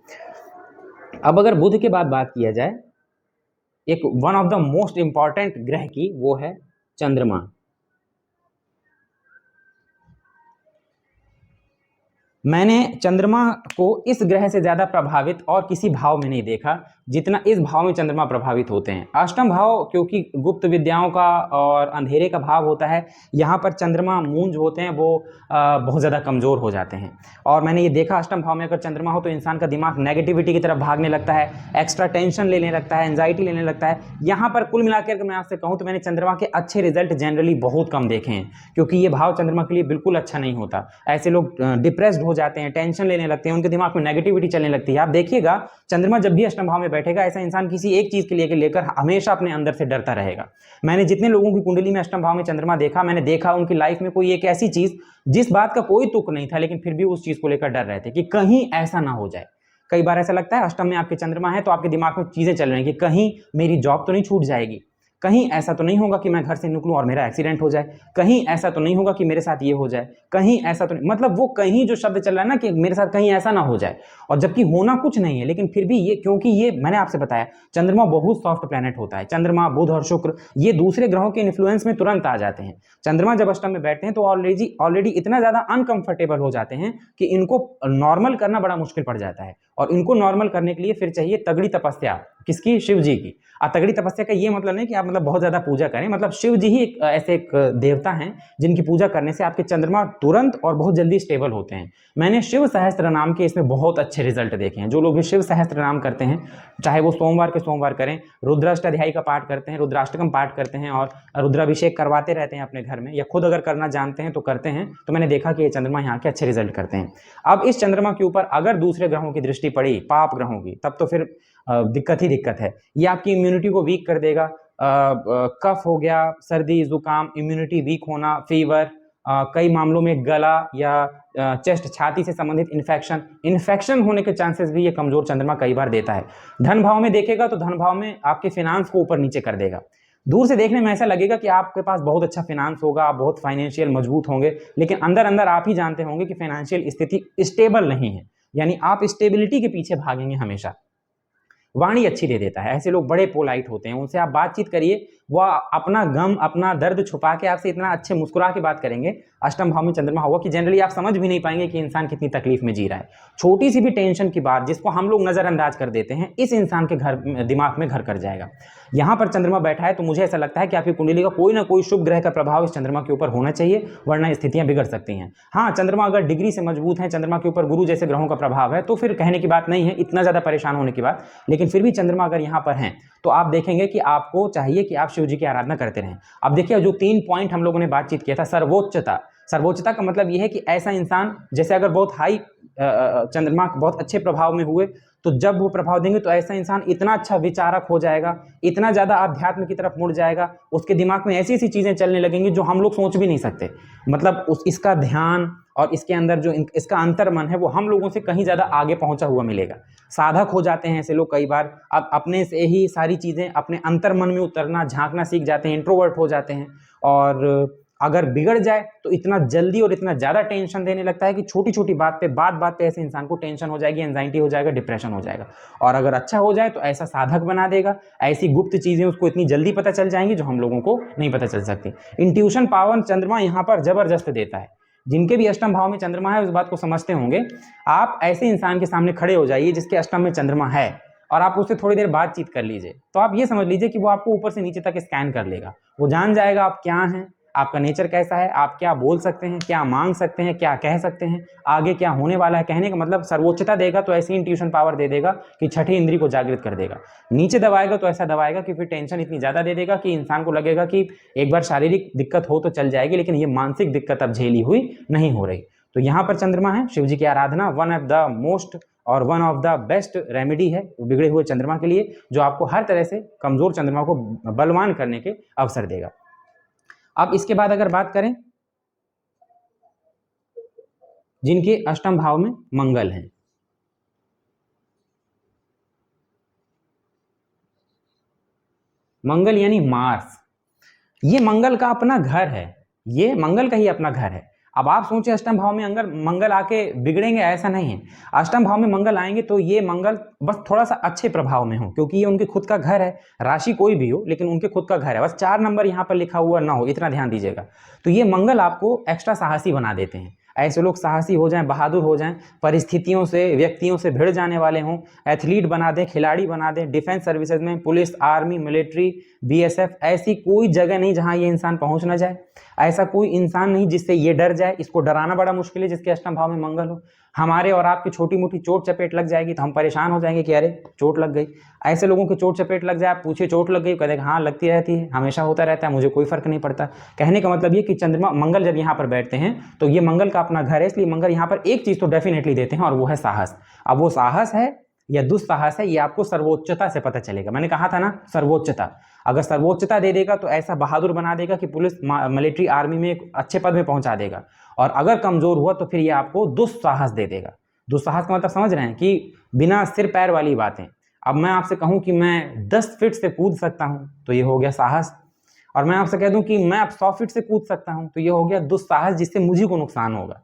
अब अगर बुध के बाद बात किया जाए एक one of the most important ग्रह की, वो है चंद्रमा। मैंने चंद्रमा को इस ग्रह से ज्यादा प्रभावित और किसी भाव में नहीं देखा जितना इस भाव में चंद्रमा प्रभावित होते हैं। अष्टम भाव क्योंकि गुप्त विद्याओं का और अंधेरे का भाव होता है, यहाँ पर चंद्रमा मून जो होते हैं वो बहुत ज़्यादा कमज़ोर हो जाते हैं। और मैंने ये देखा अष्टम भाव में अगर चंद्रमा हो तो इंसान का दिमाग नेगेटिविटी की तरफ भागने लगता है, एक्स्ट्रा टेंशन लेने लगता है, एंजाइटी लेने लगता है। यहाँ पर कुल मिलाकर मैं आपसे कहूँ तो मैंने चंद्रमा के अच्छे रिजल्ट जनरली बहुत कम देखे हैं, क्योंकि ये भाव चंद्रमा के लिए बिल्कुल अच्छा नहीं होता। ऐसे लोग डिप्रेस्ड हो जाते हैं, टेंशन लेने लगते हैं, उनके दिमाग में नेगेटिविटी चलने लगती है। आप देखिएगा चंद्रमा जब भी अष्टम भाव में बैठेगा, ऐसा इंसान किसी एक चीज के लिए लेकर हमेशा अपने अंदर से डरता रहेगा। मैंने जितने लोगों की कुंडली में अष्टम भाव में चंद्रमा देखा, मैंने देखा उनकी लाइफ में कोई एक ऐसी चीज जिस बात का कोई तुक नहीं था, लेकिन फिर भी उस चीज को लेकर डर रहे थे कि कहीं ऐसा ना हो जाए। कई बार ऐसा लगता है अष्टम में आपके चंद्रमा है तो आपके दिमाग में चीजें चल रही हैं कि कहीं मेरी जॉब तो नहीं छूट जाएगी, कहीं ऐसा तो नहीं होगा कि मैं घर से निकलूं और मेरा एक्सीडेंट हो जाए, कहीं ऐसा तो नहीं होगा कि मेरे साथ ये हो जाए, कहीं ऐसा तो नहीं, मतलब वो कहीं जो शब्द चल रहा है ना कि मेरे साथ कहीं ऐसा ना हो जाए, और जबकि होना कुछ नहीं है, लेकिन फिर भी ये, क्योंकि ये मैंने आपसे बताया चंद्रमा बहुत सॉफ्ट प्लैनेट होता है। चंद्रमा, बुध और शुक्र ये दूसरे ग्रहों के इन्फ्लुएंस में तुरंत आ जाते हैं। चंद्रमा जब अष्टम में बैठते हैं तो ऑलरेडी इतना ज्यादा अनकंफर्टेबल हो जाते हैं कि इनको नॉर्मल करना बड़ा मुश्किल पड़ जाता है। और इनको नॉर्मल करने के लिए फिर चाहिए तगड़ी तपस्या, किसकी? शिव जी की। तगड़ी तपस्या का ये मतलब नहीं कि आप मतलब बहुत ज्यादा पूजा करें, मतलब शिव जी ही एक देवता हैं जिनकी पूजा करने से आपके चंद्रमा तुरंत और बहुत जल्दी स्टेबल होते हैं। मैंने शिव सहस्त्र नाम के इसमें बहुत अच्छे रिजल्ट देखे हैं। जो लोग भी शिव सहस्त्र नाम करते हैं, चाहे वो सोमवार के सोमवार करें, रुद्राष्टाध्यायी का पाठ करते हैं, रुद्राष्टकम पाठ करते हैं और रुद्राभिषेक करवाते रहते हैं अपने घर में, या खुद अगर करना जानते हैं तो करते हैं, तो मैंने देखा कि ये चंद्रमा यहाँ के अच्छे रिजल्ट करते हैं। अब इस चंद्रमा के ऊपर अगर दूसरे ग्रहों की दृष्टि पड़ी, पाप ग्रहों की, तब तो फिर दिक्कत ही दिक्कत है। ये आपकी इम्यूनिटी को वीक कर देगा। कफ हो गया, सर्दी जुकाम, इम्यूनिटी वीक होना, फीवर, कई मामलों में गला या चेस्ट, छाती से संबंधित इन्फेक्शन होने के चांसेस भी ये कमजोर चंद्रमा कई बार देता है। धन भाव में देखेगा तो धन भाव में आपके फिनांस को ऊपर नीचे कर देगा। दूर से देखने में ऐसा लगेगा कि आपके पास बहुत अच्छा फिनांस होगा, आप बहुत फाइनेंशियल मजबूत होंगे, लेकिन अंदर अंदर आप ही जानते होंगे कि फाइनेंशियल स्थिति स्टेबल नहीं है, यानी आप स्टेबिलिटी के पीछे भागेंगे हमेशा। वाणी अच्छी दे देता है, ऐसे लोग बड़े पोलाइट होते हैं, उनसे आप बातचीत करिए, वो अपना गम, अपना दर्द छुपा के आपसे इतना अच्छे मुस्कुरा के बात करेंगे। अष्टम भाव में चंद्रमा होगा कि जनरली आप समझ भी नहीं पाएंगे कि इंसान कितनी तकलीफ में जी रहा है। छोटी सी भी टेंशन की बात जिसको हम लोग नजरअंदाज कर देते हैं, इस इंसान के दिमाग में घर कर जाएगा। यहाँ पर चंद्रमा बैठा है तो मुझे ऐसा लगता है कि आपकी कुंडली का कोई ना कोई शुभ ग्रह का प्रभाव इस चंद्रमा के ऊपर होना चाहिए, वरना स्थितियां बिगड़ सकती हैं। हाँ, चंद्रमा अगर डिग्री से मजबूत है, चंद्रमा के ऊपर गुरु जैसे ग्रहों का प्रभाव है, तो फिर कहने की बात नहीं है, इतना ज्यादा परेशान होने की बात। लेकिन फिर भी चंद्रमा अगर यहाँ पर है तो आप देखेंगे कि आपको चाहिए कि आप शिव जी की आराधना करते रहें। अब देखिए, जो 3 पॉइंट हम लोगों ने बातचीत किया था, सर्वोच्चता का मतलब यह है कि ऐसा इंसान, जैसे अगर बहुत हाई चंद्रमा बहुत अच्छे प्रभाव में हुए, तो जब वो प्रभाव देंगे तो ऐसा इंसान इतना अच्छा विचारक हो जाएगा, इतना ज्यादा आध्यात्म की तरफ मुड़ जाएगा, उसके दिमाग में ऐसी ऐसी चीजें चलने लगेंगी जो हम लोग सोच भी नहीं सकते। मतलब इसका ध्यान और इसके अंदर जो इसका अंतर्मन है वो हम लोगों से कहीं ज्यादा आगे पहुंचा हुआ मिलेगा। साधक हो जाते हैं ऐसे लोग कई बार, अब अपने से ही सारी चीजें अपने अंतर्मन में उतरना, झांकना सीख जाते हैं, इंट्रोवर्ट हो जाते हैं। और अगर बिगड़ जाए तो इतना जल्दी और इतना ज्यादा टेंशन देने लगता है कि छोटी छोटी बात पे ऐसे इंसान को टेंशन हो जाएगी, एंजाइटी हो जाएगा, डिप्रेशन हो जाएगा। और अगर अच्छा हो जाए तो ऐसा साधक बना देगा, ऐसी गुप्त चीजें उसको इतनी जल्दी पता चल जाएंगी जो हम लोगों को नहीं पता चल सकती। इंट्यूशन पावर चंद्रमा यहाँ पर जबरदस्त देता है। जिनके भी अष्टम भाव में चंद्रमा है उस बात को समझते होंगे। आप ऐसे इंसान के सामने खड़े हो जाइए जिसके अष्टम में चंद्रमा है, और आप उससे थोड़ी देर बातचीत कर लीजिए, तो आप ये समझ लीजिए कि वो आपको ऊपर से नीचे तक स्कैन कर लेगा। वो जान जाएगा आप क्या हैं, आपका नेचर कैसा है, आप क्या बोल सकते हैं, क्या मांग सकते हैं, क्या कह सकते हैं, आगे क्या होने वाला है। कहने का मतलब सर्वोच्चता देगा तो ऐसी इंट्यूशन पावर दे देगा कि छठी इंद्री को जागृत कर देगा। नीचे दबाएगा तो ऐसा दबाएगा कि फिर टेंशन इतनी ज्यादा दे देगा कि इंसान को लगेगा कि एक बार शारीरिक दिक्कत हो तो चल जाएगी, लेकिन ये मानसिक दिक्कत अब झेली हुई नहीं हो रही। तो यहाँ पर चंद्रमा है, शिव जी की आराधना वन ऑफ द मोस्ट और one of the best remedy है बिगड़े हुए चंद्रमा के लिए, जो आपको हर तरह से कमजोर चंद्रमा को बलवान करने के अवसर देगा। अब इसके बाद अगर बात करें जिनके अष्टम भाव में मंगल है, मंगल यानी मार्स, ये मंगल का अपना घर है, ये मंगल का ही अपना घर है। अब आप सोचें अष्टम भाव में अंगर मंगल आके बिगड़ेंगे, ऐसा नहीं है। अष्टम भाव में मंगल आएंगे तो ये मंगल बस थोड़ा सा अच्छे प्रभाव में हो, क्योंकि ये उनके खुद का घर है, राशि कोई भी हो लेकिन उनके खुद का घर है, बस 4 नंबर यहाँ पर लिखा हुआ ना हो, इतना ध्यान दीजिएगा। तो ये मंगल आपको एक्स्ट्रा साहसी बना देते हैं, ऐसे लोग साहसी हो जाएं, बहादुर हो जाएं, परिस्थितियों से व्यक्तियों से भिड़ जाने वाले हों, एथलीट बना दें, खिलाड़ी बना दें, डिफेंस सर्विसेज में, पुलिस, आर्मी, मिलिट्री, बीएसएफ, ऐसी कोई जगह नहीं जहां ये इंसान पहुंच ना जाए, ऐसा कोई इंसान नहीं जिससे ये डर जाए। इसको डराना बड़ा मुश्किल है जिसके अष्टम भाव में मंगल हो। हमारे और आपकी छोटी मोटी चोट चपेट लग जाएगी तो हम परेशान हो जाएंगे कि अरे चोट लग गई। ऐसे लोगों की चोट चपेट लग जाए, आप पूछिए चोट लग गई, कहते हाँ लगती रहती है, हमेशा होता रहता है, मुझे कोई फर्क नहीं पड़ता। कहने का मतलब ये कि चंद्रमा मंगल जब यहाँ पर बैठते हैं तो ये मंगल का अपना घर है, इसलिए मंगल यहाँ पर एक चीज तो डेफिनेटली देते हैं और वो है साहस। अब वो साहस है या दुस्साहस है, ये आपको सर्वोच्चता से पता चलेगा। मैंने कहा था ना सर्वोच्चता, अगर सर्वोच्चता दे देगा तो ऐसा बहादुर बना देगा कि पुलिस, मिलिट्री, आर्मी में एक अच्छे पद में पहुंचा देगा, और अगर कमजोर हुआ तो फिर ये आपको दुस्साहस दे देगा। दुस्साहस का मतलब समझ रहे हैं कि बिना सिर पैर वाली बातें। अब मैं आपसे कहूं कि मैं 10 फीट से कूद सकता हूं तो ये हो गया साहस, और मैं आपसे कह दूं कि मैं अब 100 फीट से कूद सकता हूं तो ये हो गया दुस्साहस, जिससे मुझे को नुकसान होगा।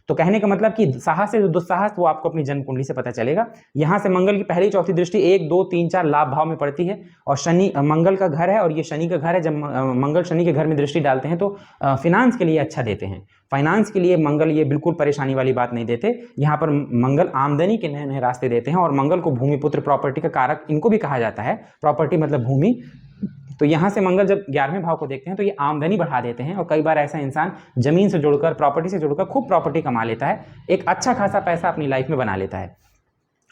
तो कहने का मतलब कि साहस से जो दुस्साहस वो आपको अपनी जन्म कुंडली से पता चलेगा। यहां से मंगल की पहली चौथी दृष्टि 1 2 3 4 लाभ भाव में पड़ती है, और शनि मंगल का घर है और ये शनि का घर है। जब मंगल शनि के घर में दृष्टि डालते हैं तो फिनांस के लिए अच्छा देते हैं, फाइनेंस के लिए मंगल ये बिल्कुल परेशानी वाली बात नहीं देते। यहाँ पर मंगल आमदनी के नए नए रास्ते देते हैं, और मंगल को भूमि पुत्र प्रॉपर्टी का कारक इनको भी कहा जाता है, प्रॉपर्टी मतलब भूमि। तो यहाँ से मंगल जब 11वें भाव को देखते हैं तो ये आमदनी बढ़ा देते हैं, और कई बार ऐसा इंसान जमीन से जुड़कर, प्रॉपर्टी से जुड़कर खूब प्रॉपर्टी कमा लेता है, एक अच्छा खासा पैसा अपनी लाइफ में बना लेता है।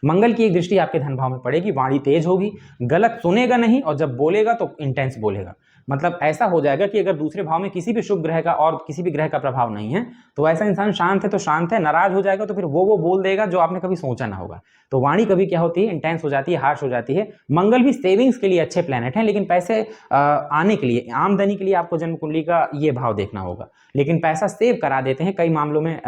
मंगल की एक दृष्टि आपके धन भाव में पड़ेगी, वाणी तेज होगी, गलत सुनेगा नहीं, और जब बोलेगा तो इंटेंस बोलेगा। मतलब ऐसा हो जाएगा कि अगर दूसरे भाव में किसी भी शुभ ग्रह का और किसी भी ग्रह का प्रभाव नहीं है तो ऐसा इंसान शांत है तो शांत है, नाराज हो जाएगा तो फिर वो बोल देगा जो आपने कभी सोचा ना होगा। तो वाणी कभी क्या होती है, इंटेंस हो जाती है, हार्श हो जाती है। मंगल भी सेविंग्स के लिए अच्छे प्लैनेट हैं, लेकिन पैसे आने के लिए, आमदनी के लिए आपको जन्म कुंडली का ये भाव देखना होगा। लेकिन पैसा सेव करा देते हैं, कई मामलों में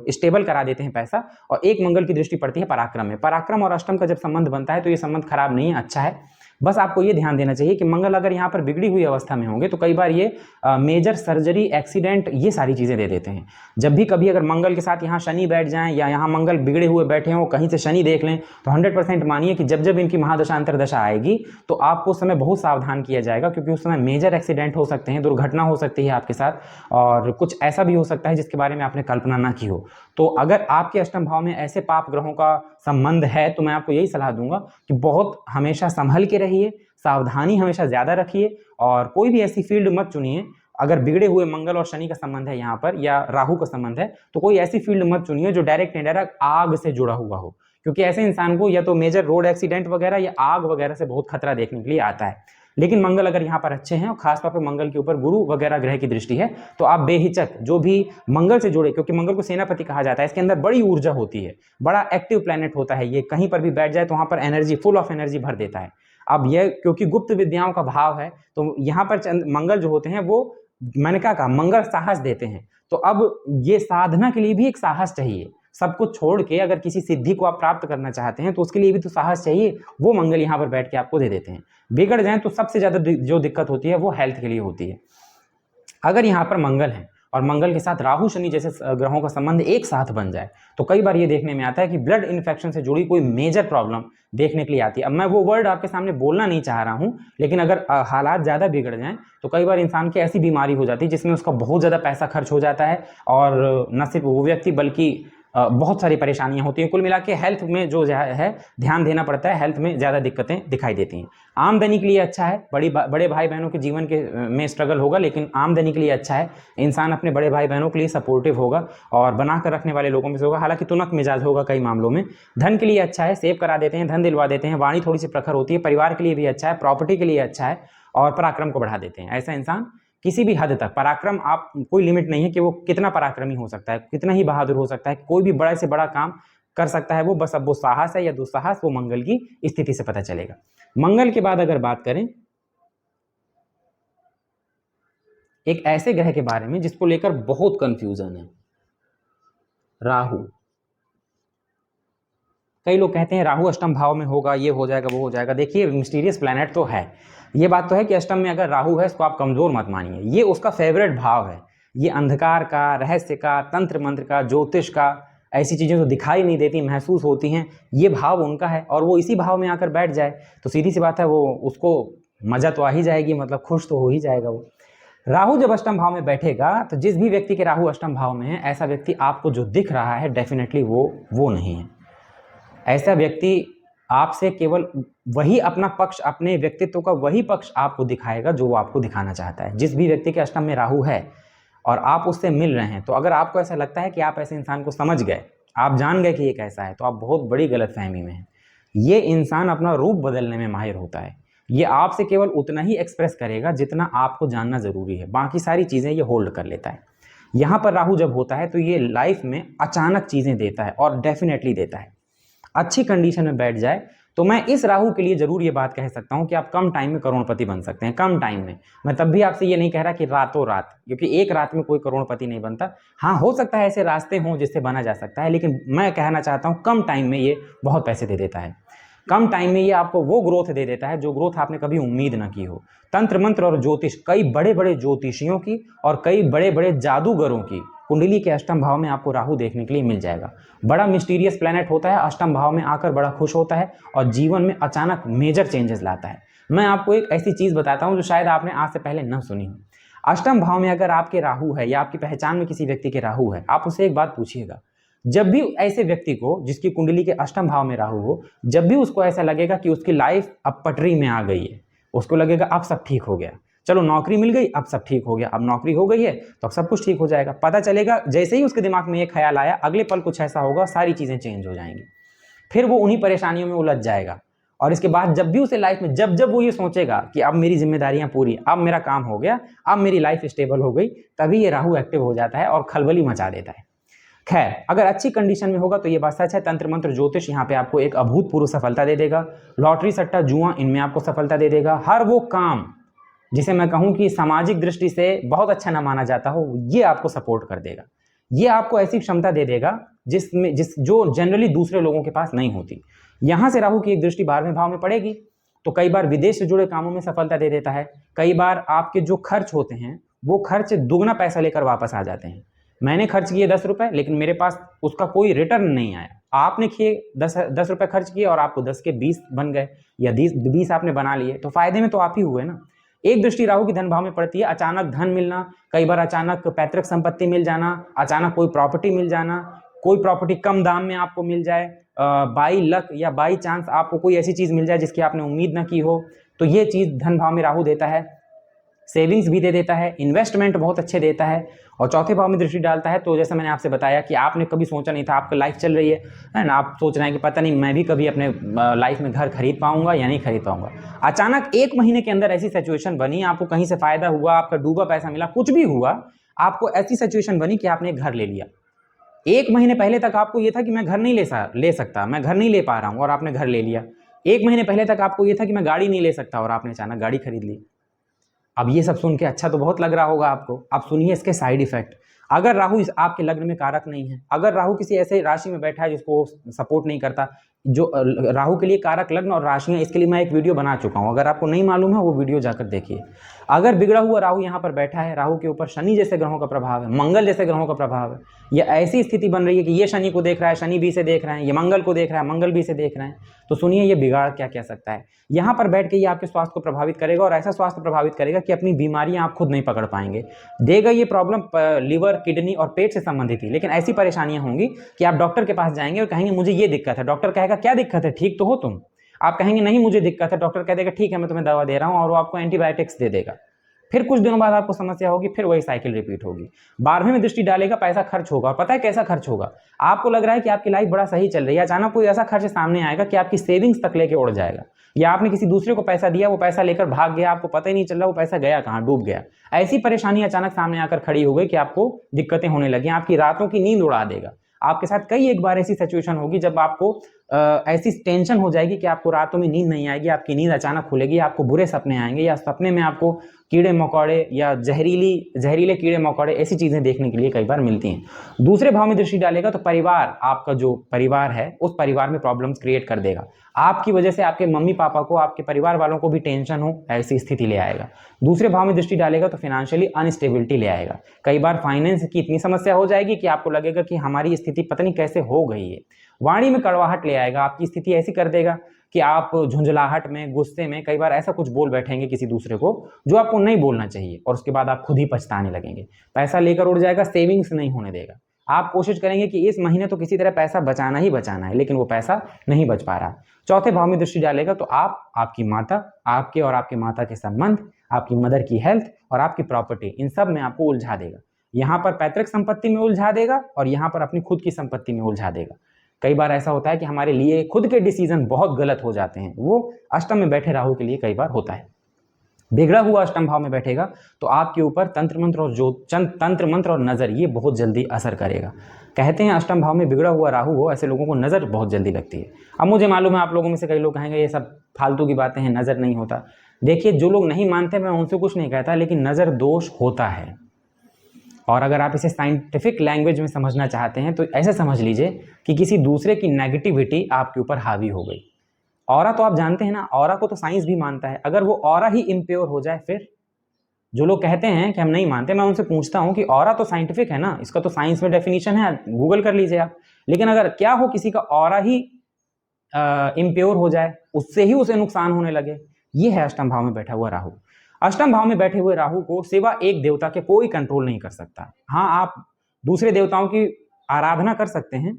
स्टेबल करा देते हैं पैसा। और एक मंगल की दृष्टि पड़ती है पराक्रम में। पराक्रम और अष्टम का जब संबंध बनता है तो ये संबंध खराब नहीं है, अच्छा है। बस आपको ये ध्यान देना चाहिए कि मंगल अगर यहाँ पर बिगड़ी हुई अवस्था में होंगे तो कई बार ये मेजर सर्जरी, एक्सीडेंट, ये सारी चीजें दे देते हैं। जब भी कभी अगर मंगल के साथ यहाँ शनि बैठ जाएं या यहाँ मंगल बिगड़े हुए बैठे हों, कहीं से शनि देख लें, तो 100% मानिए कि जब जब इनकी महादशा अंतरदशा आएगी तो आपको उस समय बहुत सावधान किया जाएगा, क्योंकि उस समय मेजर एक्सीडेंट हो सकते हैं, दुर्घटना हो सकती है आपके साथ, और कुछ ऐसा भी हो सकता है जिसके बारे में आपने कल्पना ना की हो। तो अगर आपके अष्टम भाव में ऐसे पाप ग्रहों का संबंध है तो मैं आपको यही सलाह दूंगा कि बहुत हमेशा संभल के रहिए, सावधानी हमेशा ज्यादा रखिए, और कोई भी ऐसी फील्ड मत चुनिए। अगर बिगड़े हुए मंगल और शनि का संबंध है यहाँ पर, या राहु का संबंध है, तो कोई ऐसी फील्ड मत चुनिए जो डायरेक्ट इनडायरेक्ट आग से जुड़ा हुआ हो, क्योंकि ऐसे इंसान को या तो मेजर रोड एक्सीडेंट वगैरह या आग वगैरह से बहुत खतरा देखने के लिए आता है। लेकिन मंगल अगर यहाँ पर अच्छे हैं, और खासतौर पर मंगल के ऊपर गुरु वगैरह ग्रह की दृष्टि है, तो आप बेहिचक जो भी मंगल से जुड़े, क्योंकि मंगल को सेनापति कहा जाता है, इसके अंदर बड़ी ऊर्जा होती है, बड़ा एक्टिव प्लैनेट होता है, ये कहीं पर भी बैठ जाए तो वहां पर एनर्जी, फुल ऑफ एनर्जी भर देता है। अब यह क्योंकि गुप्त विद्याओं का भाव है तो यहाँ पर मंगल जो होते हैं वो, मैंने क्या कहा, मंगल साहस देते हैं। तो अब ये साधना के लिए भी एक साहस चाहिए। सब कुछ छोड़ के अगर किसी सिद्धि को आप प्राप्त करना चाहते हैं तो उसके लिए भी तो साहस चाहिए, वो मंगल यहाँ पर बैठ के आपको दे देते हैं। बिगड़ जाए तो सबसे ज्यादा जो दिक्कत होती है वो हेल्थ के लिए होती है। अगर यहाँ पर मंगल है और मंगल के साथ राहु शनि जैसे ग्रहों का संबंध एक साथ बन जाए तो कई बार ये देखने में आता है कि ब्लड इन्फेक्शन से जुड़ी कोई मेजर प्रॉब्लम देखने के लिए आती है। अब मैं वो वर्ड आपके सामने बोलना नहीं चाह रहा हूं, लेकिन अगर हालात ज्यादा बिगड़ जाएं तो कई बार इंसान की ऐसी बीमारी हो जाती है जिसमें उसका बहुत ज्यादा पैसा खर्च हो जाता है, और न सिर्फ वो व्यक्ति बल्कि बहुत सारी परेशानियां होती हैं। कुल मिला के हेल्थ में जो है ध्यान देना पड़ता है, हेल्थ में ज्यादा दिक्कतें दिखाई देती हैं। आमदनी के लिए अच्छा है, बड़े भाई बहनों के जीवन के में स्ट्रगल होगा, लेकिन आमदनी के लिए अच्छा है। इंसान अपने बड़े भाई बहनों के लिए सपोर्टिव होगा और बनाकर रखने वाले लोगों में से होगा, हालांकि तुनक मिजाज होगा कई मामलों में। धन के लिए अच्छा है, सेव करा देते हैं, धन दिलवा देते हैं, वाणी थोड़ी सी प्रखर होती है, परिवार के लिए भी अच्छा है, प्रॉपर्टी के लिए अच्छा है, और पराक्रम को बढ़ा देते हैं। ऐसा इंसान किसी भी हद तक, पराक्रम आप कोई लिमिट नहीं है कि वो कितना पराक्रमी हो सकता है, कितना ही बहादुर हो सकता है, कोई भी बड़ा से बड़ा काम कर सकता है वो। बस अब वो साहस है या दुस्साहस, वो मंगल की स्थिति से पता चलेगा। मंगल के बाद अगर बात करें एक ऐसे ग्रह के बारे में जिसको लेकर बहुत कंफ्यूजन है, राहु। कई लोग कहते हैं राहु अष्टम भाव में होगा, ये हो जाएगा, वो हो जाएगा। देखिए मिस्टीरियस प्लैनेट तो है, ये बात तो है कि अष्टम में अगर राहु है इसको आप कमजोर मत मानिए, ये उसका फेवरेट भाव है। ये अंधकार का, रहस्य का, तंत्र मंत्र का, ज्योतिष का, ऐसी चीजें तो दिखाई नहीं देती, महसूस होती हैं, ये भाव उनका है। और वो इसी भाव में आकर बैठ जाए तो सीधी सी बात है, वो उसको मजा तो आ ही जाएगी, मतलब खुश तो हो ही जाएगा वो। राहु जब अष्टम भाव में बैठेगा तो जिस भी व्यक्ति के राहु अष्टम भाव में है, ऐसा व्यक्ति आपको जो दिख रहा है डेफिनेटली वो नहीं है। ऐसा व्यक्ति आपसे केवल वही अपना पक्ष, अपने व्यक्तित्व का वही पक्ष आपको दिखाएगा जो वो आपको दिखाना चाहता है। जिस भी व्यक्ति के अष्टम में राहु है और आप उससे मिल रहे हैं, तो अगर आपको ऐसा लगता है कि आप ऐसे इंसान को समझ गए, आप जान गए कि ये कैसा है, तो आप बहुत बड़ी गलतफहमी में हैं। ये इंसान अपना रूप बदलने में माहिर होता है। ये आपसे केवल उतना ही एक्सप्रेस करेगा जितना आपको जानना जरूरी है, बाकी सारी चीजें ये होल्ड कर लेता है। यहाँ पर राहु जब होता है तो ये लाइफ में अचानक चीजें देता है और डेफिनेटली देता है। अच्छी कंडीशन में बैठ जाए तो मैं इस राहु के लिए जरूर ये बात कह सकता हूं कि आप कम टाइम में करोड़पति बन सकते हैं, कम टाइम में। मैं तब भी आपसे ये नहीं कह रहा कि रातों रात, क्योंकि एक रात में कोई करोड़पति नहीं बनता। हाँ, हो सकता है ऐसे रास्ते हों जिससे बना जा सकता है, लेकिन मैं कहना चाहता हूं कम टाइम में ये बहुत पैसे दे देता है। कम टाइम में ये आपको वो ग्रोथ दे देता है जो ग्रोथ आपने कभी उम्मीद न की हो। तंत्र मंत्र और ज्योतिष, कई बड़े बड़े ज्योतिषियों की और कई बड़े बड़े जादूगरों की कुंडली के अष्टम भाव में आपको राहु देखने के लिए मिल जाएगा। बड़ा मिस्टीरियस प्लैनेट होता है, अष्टम भाव में आकर बड़ा खुश होता है और जीवन में अचानक मेजर चेंजेस लाता है। मैं आपको एक ऐसी चीज बताता हूं जो शायद आपने आज से पहले न सुनी हो। अष्टम भाव में अगर आपके राहु है या आपकी पहचान में किसी व्यक्ति के राहु है, आप उससे एक बात पूछिएगा। जब भी ऐसे व्यक्ति को जिसकी कुंडली के अष्टम भाव में राहु हो, जब भी उसको ऐसा लगेगा कि उसकी लाइफ अब पटरी में आ गई है, उसको लगेगा अब सब ठीक हो गया, चलो नौकरी मिल गई, अब सब ठीक हो गया, अब नौकरी हो गई है तो अब सब कुछ ठीक हो जाएगा, पता चलेगा जैसे ही उसके दिमाग में ये ख्याल आया, अगले पल कुछ ऐसा होगा, सारी चीजें चेंज हो जाएंगी। फिर वो उन्हीं परेशानियों में उलझ जाएगा। और इसके बाद जब भी उसे लाइफ में जब वो ये सोचेगा कि अब मेरी जिम्मेदारियां पूरी, अब मेरा काम हो गया, अब मेरी लाइफ स्टेबल हो गई, तभी ये राहु एक्टिव हो जाता है और खलबली मचा देता है। खैर, अगर अच्छी कंडीशन में होगा तो ये बात सच है, तंत्र मंत्र ज्योतिष यहाँ पे आपको एक अभूतपूर्व सफलता दे देगा। लॉटरी सट्टा जुआ इनमें आपको सफलता दे देगा। हर वो काम जिसे मैं कहूं कि सामाजिक दृष्टि से बहुत अच्छा ना माना जाता हो, ये आपको सपोर्ट कर देगा। ये आपको ऐसी क्षमता दे देगा जो जनरली दूसरे लोगों के पास नहीं होती। यहां से राहु की एक दृष्टि 12वें भाव में पड़ेगी तो कई बार विदेश से जुड़े कामों में सफलता दे देता है। कई बार आपके जो खर्च होते हैं वो खर्च दुगना पैसा लेकर वापस आ जाते हैं। मैंने खर्च किए 10 रुपए, लेकिन मेरे पास उसका कोई रिटर्न नहीं आया। आपने किए 10 रुपए खर्च किए और आपको 10 के 20 बन गए, या 20 आपने बना लिए, तो फायदे में तो आप ही हुए ना। एक दृष्टि राहु की धन भाव में पड़ती है, अचानक धन मिलना, कई बार अचानक पैतृक संपत्ति मिल जाना, अचानक कोई प्रॉपर्टी मिल जाना, कोई प्रॉपर्टी कम दाम में आपको मिल जाए, बाई लक या बाई चांस आपको कोई ऐसी चीज मिल जाए जिसकी आपने उम्मीद न की हो, तो ये चीज धन भाव में राहु देता है। सेविंग्स भी दे देता है, इन्वेस्टमेंट बहुत अच्छे देता है। और चौथे भाव में दृष्टि डालता है तो जैसा मैंने आपसे बताया कि आपने कभी सोचा नहीं था, आपका लाइफ चल रही है ना, आप सोच रहे हैं कि पता नहीं मैं भी कभी अपने लाइफ में घर खरीद पाऊंगा या नहीं खरीद पाऊंगा। अचानक 1 महीने के अंदर ऐसी सिचुएशन बनी, आपको कहीं से फायदा हुआ, आपका डूबा पैसा मिला, कुछ भी हुआ, आपको ऐसी सिचुएशन बनी कि आपने एक घर ले लिया। 1 महीने पहले तक आपको ये था कि मैं घर नहीं ले सकता, मैं घर नहीं ले पा रहा हूँ, और आपने घर ले लिया। 1 महीने पहले तक आपको ये था कि मैं गाड़ी नहीं ले सकता, और आपने अचानक गाड़ी खरीद ली। अब ये सब सुन के अच्छा तो बहुत लग रहा होगा आपको। अब सुनिए इसके साइड इफेक्ट। अगर राहु इस आपके लग्न में कारक नहीं है, अगर राहु किसी ऐसे राशि में बैठा है जिसको सपोर्ट नहीं करता, जो राहु के लिए कारक लग्न और राशियां, इसके लिए मैं एक वीडियो बना चुका हूं, अगर आपको नहीं मालूम है वो वीडियो जाकर देखिए। अगर बिगड़ा हुआ राहु यहाँ पर बैठा है, राहु के ऊपर शनि जैसे ग्रहों का प्रभाव है, मंगल जैसे ग्रहों का प्रभाव है, या ऐसी स्थिति बन रही है कि ये शनि को देख रहा है, शनि भी से देख रहे हैं, ये मंगल को देख रहा है, मंगल भी से देख रहे हैं, तो सुनिए ये बिगाड़ क्या क्या सकता है। यहाँ पर बैठ के ये आपके स्वास्थ्य को प्रभावित करेगा, और ऐसा स्वास्थ्य प्रभावित करेगा कि अपनी बीमारियां आप खुद नहीं पकड़ पाएंगे। देगा ये प्रॉब्लम लिवर, किडनी और पेट से संबंधित ही, लेकिन ऐसी परेशानियां होंगी कि आप डॉक्टर के पास जाएंगे और कहेंगे मुझे ये दिक्कत है, डॉक्टर कहेगा क्या दिक्कत है, ठीक तो हो तुम? आप कहेंगे नहीं मुझे दिक्कत है, डॉक्टर कह देगा ठीक है मैं तुम्हें दवा दे रहा हूं, और वो आपको एंटीबायोटिक्स दे देगा। फिर कुछ दिनों बाद आपको समस्या होगी, फिर वही साइकिल रिपीट होगी। 12वें में दृष्टि डालेगा, पैसा खर्च होगा, और पता है कैसा खर्च होगा? आपको लग रहा है कि आपकी लाइफ बड़ा सही चल रही है, अचानक कोई ऐसा खर्च सामने आएगा कि आपकी सेविंग्स तक लेके उड़ जाएगा, या आपने किसी दूसरे को पैसा दिया, वो पैसा लेकर भाग गया, आपको पता ही नहीं चल रहा वो पैसा गया कहाँ, डूब गया। ऐसी परेशानी अचानक सामने आकर खड़ी हो गई कि आपको दिक्कतें होने लगी, आपकी रातों की नींद उड़ा देगा। आपके साथ कई एक बार ऐसी सिचुएशन होगी जब आपको ऐसी टेंशन हो जाएगी कि आपको रातों में नींद नहीं आएगी, आपकी नींद अचानक खुलेगी, आपको बुरे सपने आएंगे या सपने में आपको कीड़े मकोड़े या जहरीले कीड़े मकोड़े ऐसी चीज़ें देखने के लिए कई बार मिलती हैं। दूसरे भाव में दृष्टि डालेगा तो परिवार, आपका जो परिवार है उस परिवार में प्रॉब्लम्स क्रिएट कर देगा। आपकी वजह से आपके मम्मी पापा को, आपके परिवार वालों को भी टेंशन हो, ऐसी स्थिति ले आएगा। दूसरे भाव में दृष्टि डालेगा तो फाइनेंशियली अनस्टेबिलिटी ले आएगा। कई बार फाइनेंस की इतनी समस्या हो जाएगी कि आपको लगेगा कि हमारी स्थिति पता नहीं कैसे हो गई है। वाणी में कड़वाहट ले आएगा, आपकी स्थिति ऐसी कर देगा कि आप झुंझलाहट में, गुस्से में कई बार ऐसा कुछ बोल बैठेंगे किसी दूसरे को जो आपको नहीं बोलना चाहिए, और उसके बाद आप खुद ही पछताने लगेंगे। पैसा लेकर उड़ जाएगा, सेविंग्स नहीं होने देगा। आप कोशिश करेंगे कि इस महीने तो किसी तरह पैसा बचाना ही बचाना है, लेकिन वो पैसा नहीं बच पा रहा। चौथे भाव में दृष्टि डालेगा तो आप, आपकी माता, आपके और आपके माता के संबंध, आपकी मदर की हेल्थ और आपकी प्रॉपर्टी, इन सब में आपको उलझा देगा। यहाँ पर पैतृक संपत्ति में उलझा देगा और यहाँ पर अपनी खुद की संपत्ति में उलझा देगा। कई बार ऐसा होता है कि हमारे लिए खुद के डिसीजन बहुत गलत हो जाते हैं, वो अष्टम में बैठे राहु के लिए कई बार होता है। बिगड़ा हुआ अष्टम भाव में बैठेगा तो आपके ऊपर तंत्र मंत्र और नजर ये बहुत जल्दी असर करेगा। कहते हैं अष्टम भाव में बिगड़ा हुआ राहु हो, ऐसे लोगों को नजर बहुत जल्दी लगती है। अब मुझे मालूम है आप लोगों में से कई लोग कहेंगे ये सब फालतू की बातें हैं, नजर नहीं होता। देखिए, जो लोग नहीं मानते मैं उनसे कुछ नहीं कहता, लेकिन नजर दोष होता है। और अगर आप इसे साइंटिफिक लैंग्वेज में समझना चाहते हैं तो ऐसे समझ लीजिए कि किसी दूसरे की नेगेटिविटी आपके ऊपर हावी हो गई। ऑरा तो आप जानते हैं ना, ऑरा को तो साइंस भी मानता है। अगर वो ऑरा ही इम्प्योर हो जाए, फिर जो लोग कहते हैं कि हम नहीं मानते, मैं उनसे पूछता हूं कि ऑरा तो साइंटिफिक है ना, इसका तो साइंस में डेफिनेशन है, गूगल कर लीजिए आप। लेकिन अगर क्या हो किसी का ऑरा ही इम्प्योर हो जाए, उससे ही उसे नुकसान होने लगे, ये है अष्टम भाव में बैठा हुआ राहु। अष्टम भाव में बैठे हुए राहु को सिवा एक देवता के कोई कंट्रोल नहीं कर सकता। हाँ, आप दूसरे देवताओं की आराधना कर सकते हैं,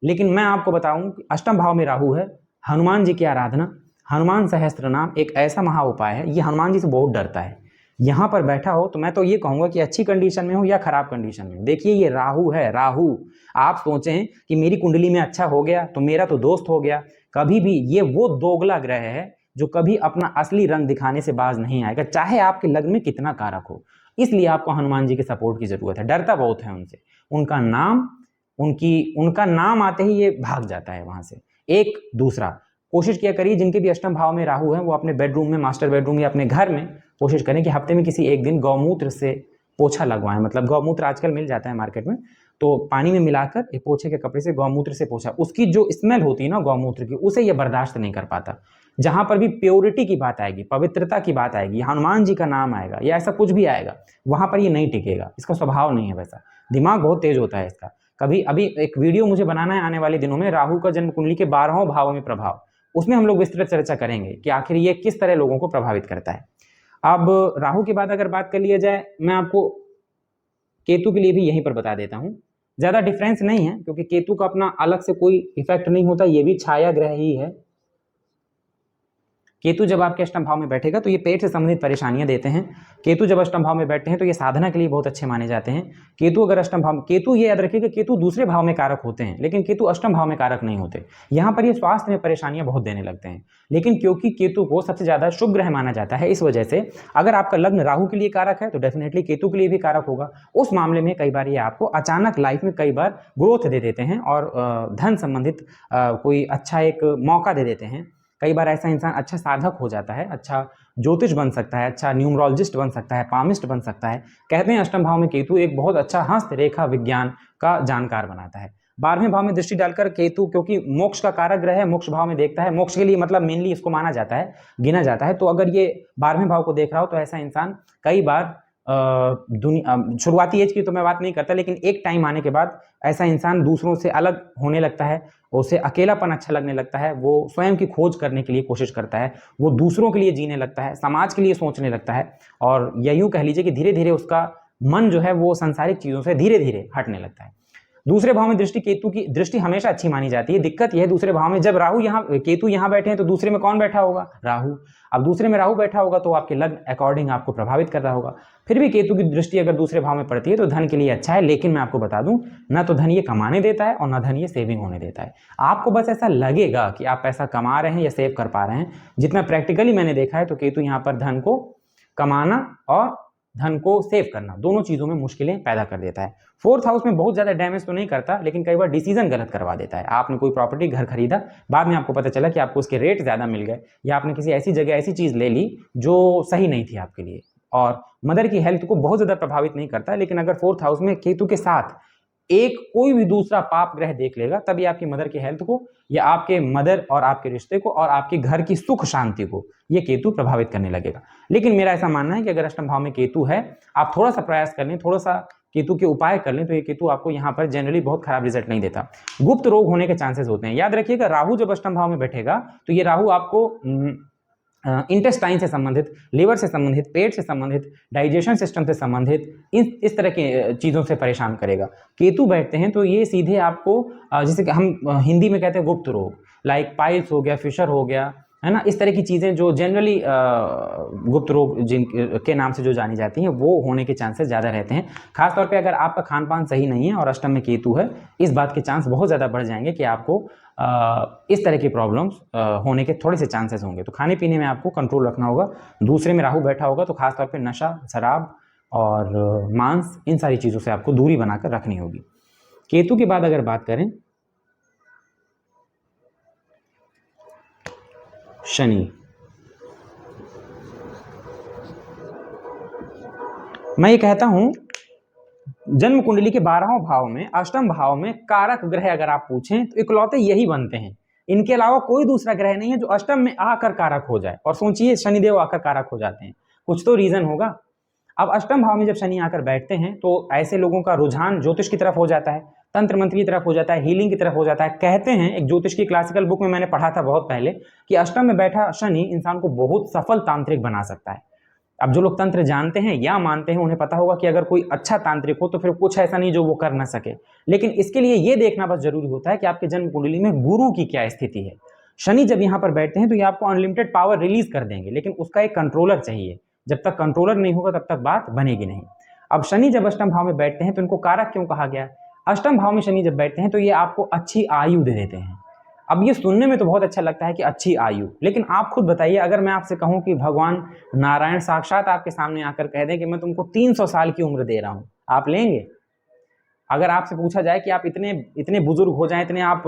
लेकिन मैं आपको बताऊं कि अष्टम भाव में राहु है, हनुमान जी की आराधना, हनुमान सहस्त्र नाम एक ऐसा महा उपाय है। ये हनुमान जी से बहुत डरता है। यहाँ पर बैठा हो तो मैं तो ये कहूंगा कि अच्छी कंडीशन में हो या खराब कंडीशन में। देखिए, ये राहु है, राहु। आप सोचें कि मेरी कुंडली में अच्छा हो गया तो मेरा तो दोस्त हो गया, कभी भी ये वो दोगला ग्रह है जो कभी अपना असली रंग दिखाने से बाज नहीं आएगा, चाहे आपके लग्न में कितना कारक हो। इसलिए आपको हनुमान जी के सपोर्ट की जरूरत है। डरता बहुत है उनसे, उनका नाम आते ही ये भाग जाता है वहां से। एक दूसरा, कोशिश किया करिए जिनके भी अष्टम भाव में राहु है वो अपने बेडरूम में, मास्टर बेडरूम या अपने घर में कोशिश करें कि हफ्ते में किसी एक दिन गौमूत्र से पोछा लगवाएं। मतलब गौमूत्र आजकल मिल जाता है मार्केट में, तो पानी में मिलाकर एक पोछे के कपड़े से गौमूत्र से पोछा, उसकी जो स्मेल होती है ना गौमूत्र की, उसे ये बर्दाश्त नहीं कर पाता। जहां पर भी प्योरिटी की बात आएगी, पवित्रता की बात आएगी, हनुमान जी का नाम आएगा या ऐसा कुछ भी आएगा, वहां पर ये नहीं टिकेगा। इसका स्वभाव नहीं है वैसा, दिमाग बहुत तेज होता है इसका। कभी अभी एक वीडियो मुझे बनाना है आने वाले दिनों में, राहु का जन्म कुंडली के 12वें भाव में प्रभाव, उसमें हम लोग विस्तृत चर्चा करेंगे कि आखिर ये किस तरह लोगों को प्रभावित करता है। अब राहु के बाद अगर बात कर लिया जाए, मैं आपको केतु के लिए भी यहीं पर बता देता हूं। ज्यादा डिफरेंस नहीं है क्योंकि केतु का अपना अलग से कोई इफेक्ट नहीं होता, ये भी छाया ग्रह ही है। केतु जब आपके अष्टम भाव में बैठेगा तो ये पेट से संबंधित परेशानियां देते हैं। केतु जब अष्टम भाव में बैठते हैं तो ये साधना के लिए बहुत अच्छे माने जाते हैं। केतु अगर अष्टम भाव में, केतु ये याद रखिएगा, केतु दूसरे भाव में कारक होते हैं लेकिन केतु अष्टम भाव में कारक नहीं होते। यहाँ पर ये स्वास्थ्य में परेशानियां बहुत देने लगते हैं, लेकिन क्योंकि केतु को सबसे ज्यादा शुभ ग्रह माना जाता है, इस वजह से अगर आपका लग्न राहु के लिए कारक है तो डेफिनेटली केतु के लिए भी कारक होगा। उस मामले में कई बार ये आपको अचानक लाइफ में कई बार ग्रोथ दे देते हैं और धन संबंधित कोई अच्छा एक मौका दे देते हैं। कई बार ऐसा इंसान अच्छा साधक हो जाता है, अच्छा ज्योतिष बन सकता है, अच्छा न्यूमरोलॉजिस्ट बन सकता है, पामिस्ट बन सकता है। कहते हैं अष्टम भाव में केतु एक बहुत अच्छा हस्त रेखा विज्ञान का जानकार बनाता है। 12वें भाव में दृष्टि डालकर केतु, क्योंकि मोक्ष का कारक ग्रह है, मोक्ष भाव में देखता है, मोक्ष के लिए मतलब मेनली इसको माना जाता है, गिना जाता है। तो अगर ये 12वें भाव को देख रहा हो तो ऐसा इंसान कई बार शुरुआती एज की तो मैं बात नहीं करता, लेकिन एक टाइम आने के बाद ऐसा इंसान दूसरों से अलग होने लगता है, उसे अकेलापन अच्छा लगने लगता है, वो स्वयं की खोज करने के लिए कोशिश करता है, वो दूसरों के लिए जीने लगता है, समाज के लिए सोचने लगता है, और या यूं कह लीजिए कि धीरे धीरे उसका मन जो है वो सांसारिक चीजों से धीरे धीरे हटने लगता है। दूसरे भाव में दृष्टि, केतु की दृष्टि हमेशा अच्छी मानी जाती है। दिक्कत यह है दूसरे भाव में जब राहु केतु यहाँ बैठे हैं तो दूसरे में कौन बैठा होगा? राहु। अब दूसरे में राहु बैठा होगा तो आपके लग्न अकॉर्डिंग आपको प्रभावित कर रहा होगा। फिर भी केतु की दृष्टि अगर दूसरे भाव में पड़ती है तो धन के लिए अच्छा है, लेकिन मैं आपको बता दूं, ना तो धन ये कमाने देता है और ना धन ये सेविंग होने देता है। आपको बस ऐसा लगेगा कि आप पैसा कमा रहे हैं या सेव कर पा रहे हैं। जितना प्रैक्टिकली मैंने देखा है तो केतु यहाँ पर धन को कमाना और धन को सेव करना, दोनों चीज़ों में मुश्किलें पैदा कर देता है। फोर्थ हाउस में बहुत ज़्यादा डैमेज तो नहीं करता, लेकिन कई बार डिसीजन गलत करवा देता है। आपने कोई प्रॉपर्टी घर खरीदा, बाद में आपको पता चला कि आपको उसके रेट ज़्यादा मिल गए, या आपने किसी ऐसी जगह ऐसी चीज़ ले ली जो सही नहीं थी आपके लिए। और मदर की हेल्थ को बहुत ज़्यादा प्रभावित नहीं करता, लेकिन अगर फोर्थ हाउस में केतु के साथ एक कोई भी दूसरा पाप ग्रह देख लेगा, तभी आपकी मदर की हेल्थ को, या आपके मदर और आपके रिश्ते को, और आपके घर की सुख शांति को ये केतु प्रभावित करने लगेगा। लेकिन मेरा ऐसा मानना है कि अगर अष्टम भाव में केतु है, आप थोड़ा सा प्रयास कर लें, थोड़ा सा केतु के उपाय कर लें, तो ये केतु आपको यहाँ पर जनरली बहुत खराब रिजल्ट नहीं देता। गुप्त रोग होने के चांसेस होते हैं। याद रखिएगा, राहु जब अष्टम भाव में बैठेगा तो ये राहु आपको इंटेस्टाइन से संबंधित, लिवर से संबंधित, पेट से संबंधित, डाइजेशन सिस्टम से संबंधित इस तरह की चीज़ों से परेशान करेगा। केतु बैठते हैं तो ये सीधे आपको जैसे कि हम हिंदी में कहते हैं गुप्त रोग, लाइक पाइल्स हो गया, फिशर हो गया, है ना, इस तरह की चीज़ें जो जनरली गुप्त रोग जिन के नाम से जो जानी जाती हैं, वो होने के चांसेस ज़्यादा रहते हैं। खासतौर पे अगर आपका खान पान सही नहीं है और अष्टम में केतु है, इस बात के चांस बहुत ज़्यादा बढ़ जाएंगे कि आपको इस तरह की प्रॉब्लम्स होने के थोड़े से चांसेस होंगे। तो खाने पीने में आपको कंट्रोल रखना होगा। दूसरे में राहु बैठा होगा तो खासतौर पे नशा, शराब और मांस, इन सारी चीज़ों से आपको दूरी बनाकर रखनी होगी। केतु के बाद अगर बात करें शनि, मैं ये कहता हूं जन्म कुंडली के 12वें भाव में, अष्टम भाव में कारक ग्रह अगर आप पूछें तो इकलौते यही बनते हैं। इनके अलावा कोई दूसरा ग्रह नहीं है जो अष्टम में आकर कारक हो जाए। और सोचिए, शनिदेव आकर कारक हो जाते हैं, कुछ तो रीजन होगा। अब अष्टम भाव में जब शनि आकर बैठते हैं तो ऐसे लोगों का रुझान ज्योतिष की तरफ हो जाता है, तंत्र मंत्र की तरफ हो जाता है, हीलिंग की तरफ हो जाता है। कहते हैं, एक ज्योतिष की क्लासिकल बुक में मैंने पढ़ा था बहुत पहले, कि अष्टम में बैठा शनि इंसान को बहुत सफल तांत्रिक बना सकता है। अब जो लोग तंत्र जानते हैं या मानते हैं, उन्हें पता होगा कि अगर कोई अच्छा तांत्रिक हो तो फिर कुछ ऐसा नहीं जो वो कर ना सके। लेकिन इसके लिए ये देखना बस जरूरी होता है कि आपके जन्म कुंडली में गुरु की क्या स्थिति है। शनि जब यहाँ पर बैठते हैं तो ये आपको अनलिमिटेड पावर रिलीज कर देंगे, लेकिन उसका एक कंट्रोलर चाहिए। जब तक कंट्रोलर नहीं होगा तब तक बात बनेगी नहीं। अब शनि जब अष्टम भाव में बैठते हैं तो इनको कारक क्यों कहा गया? अष्टम भाव में शनि जब बैठते हैं तो ये आपको अच्छी आयु दे देते हैं। अब ये सुनने में तो बहुत अच्छा लगता है कि अच्छी आयु, लेकिन आप खुद बताइए, अगर मैं आपसे कहूं कि भगवान नारायण साक्षात आपके सामने आकर कह दें कि मैं तुमको 300 साल की उम्र दे रहा हूं, आप लेंगे? अगर आपसे पूछा जाए कि आप इतने इतने बुजुर्ग हो जाएं, इतने आप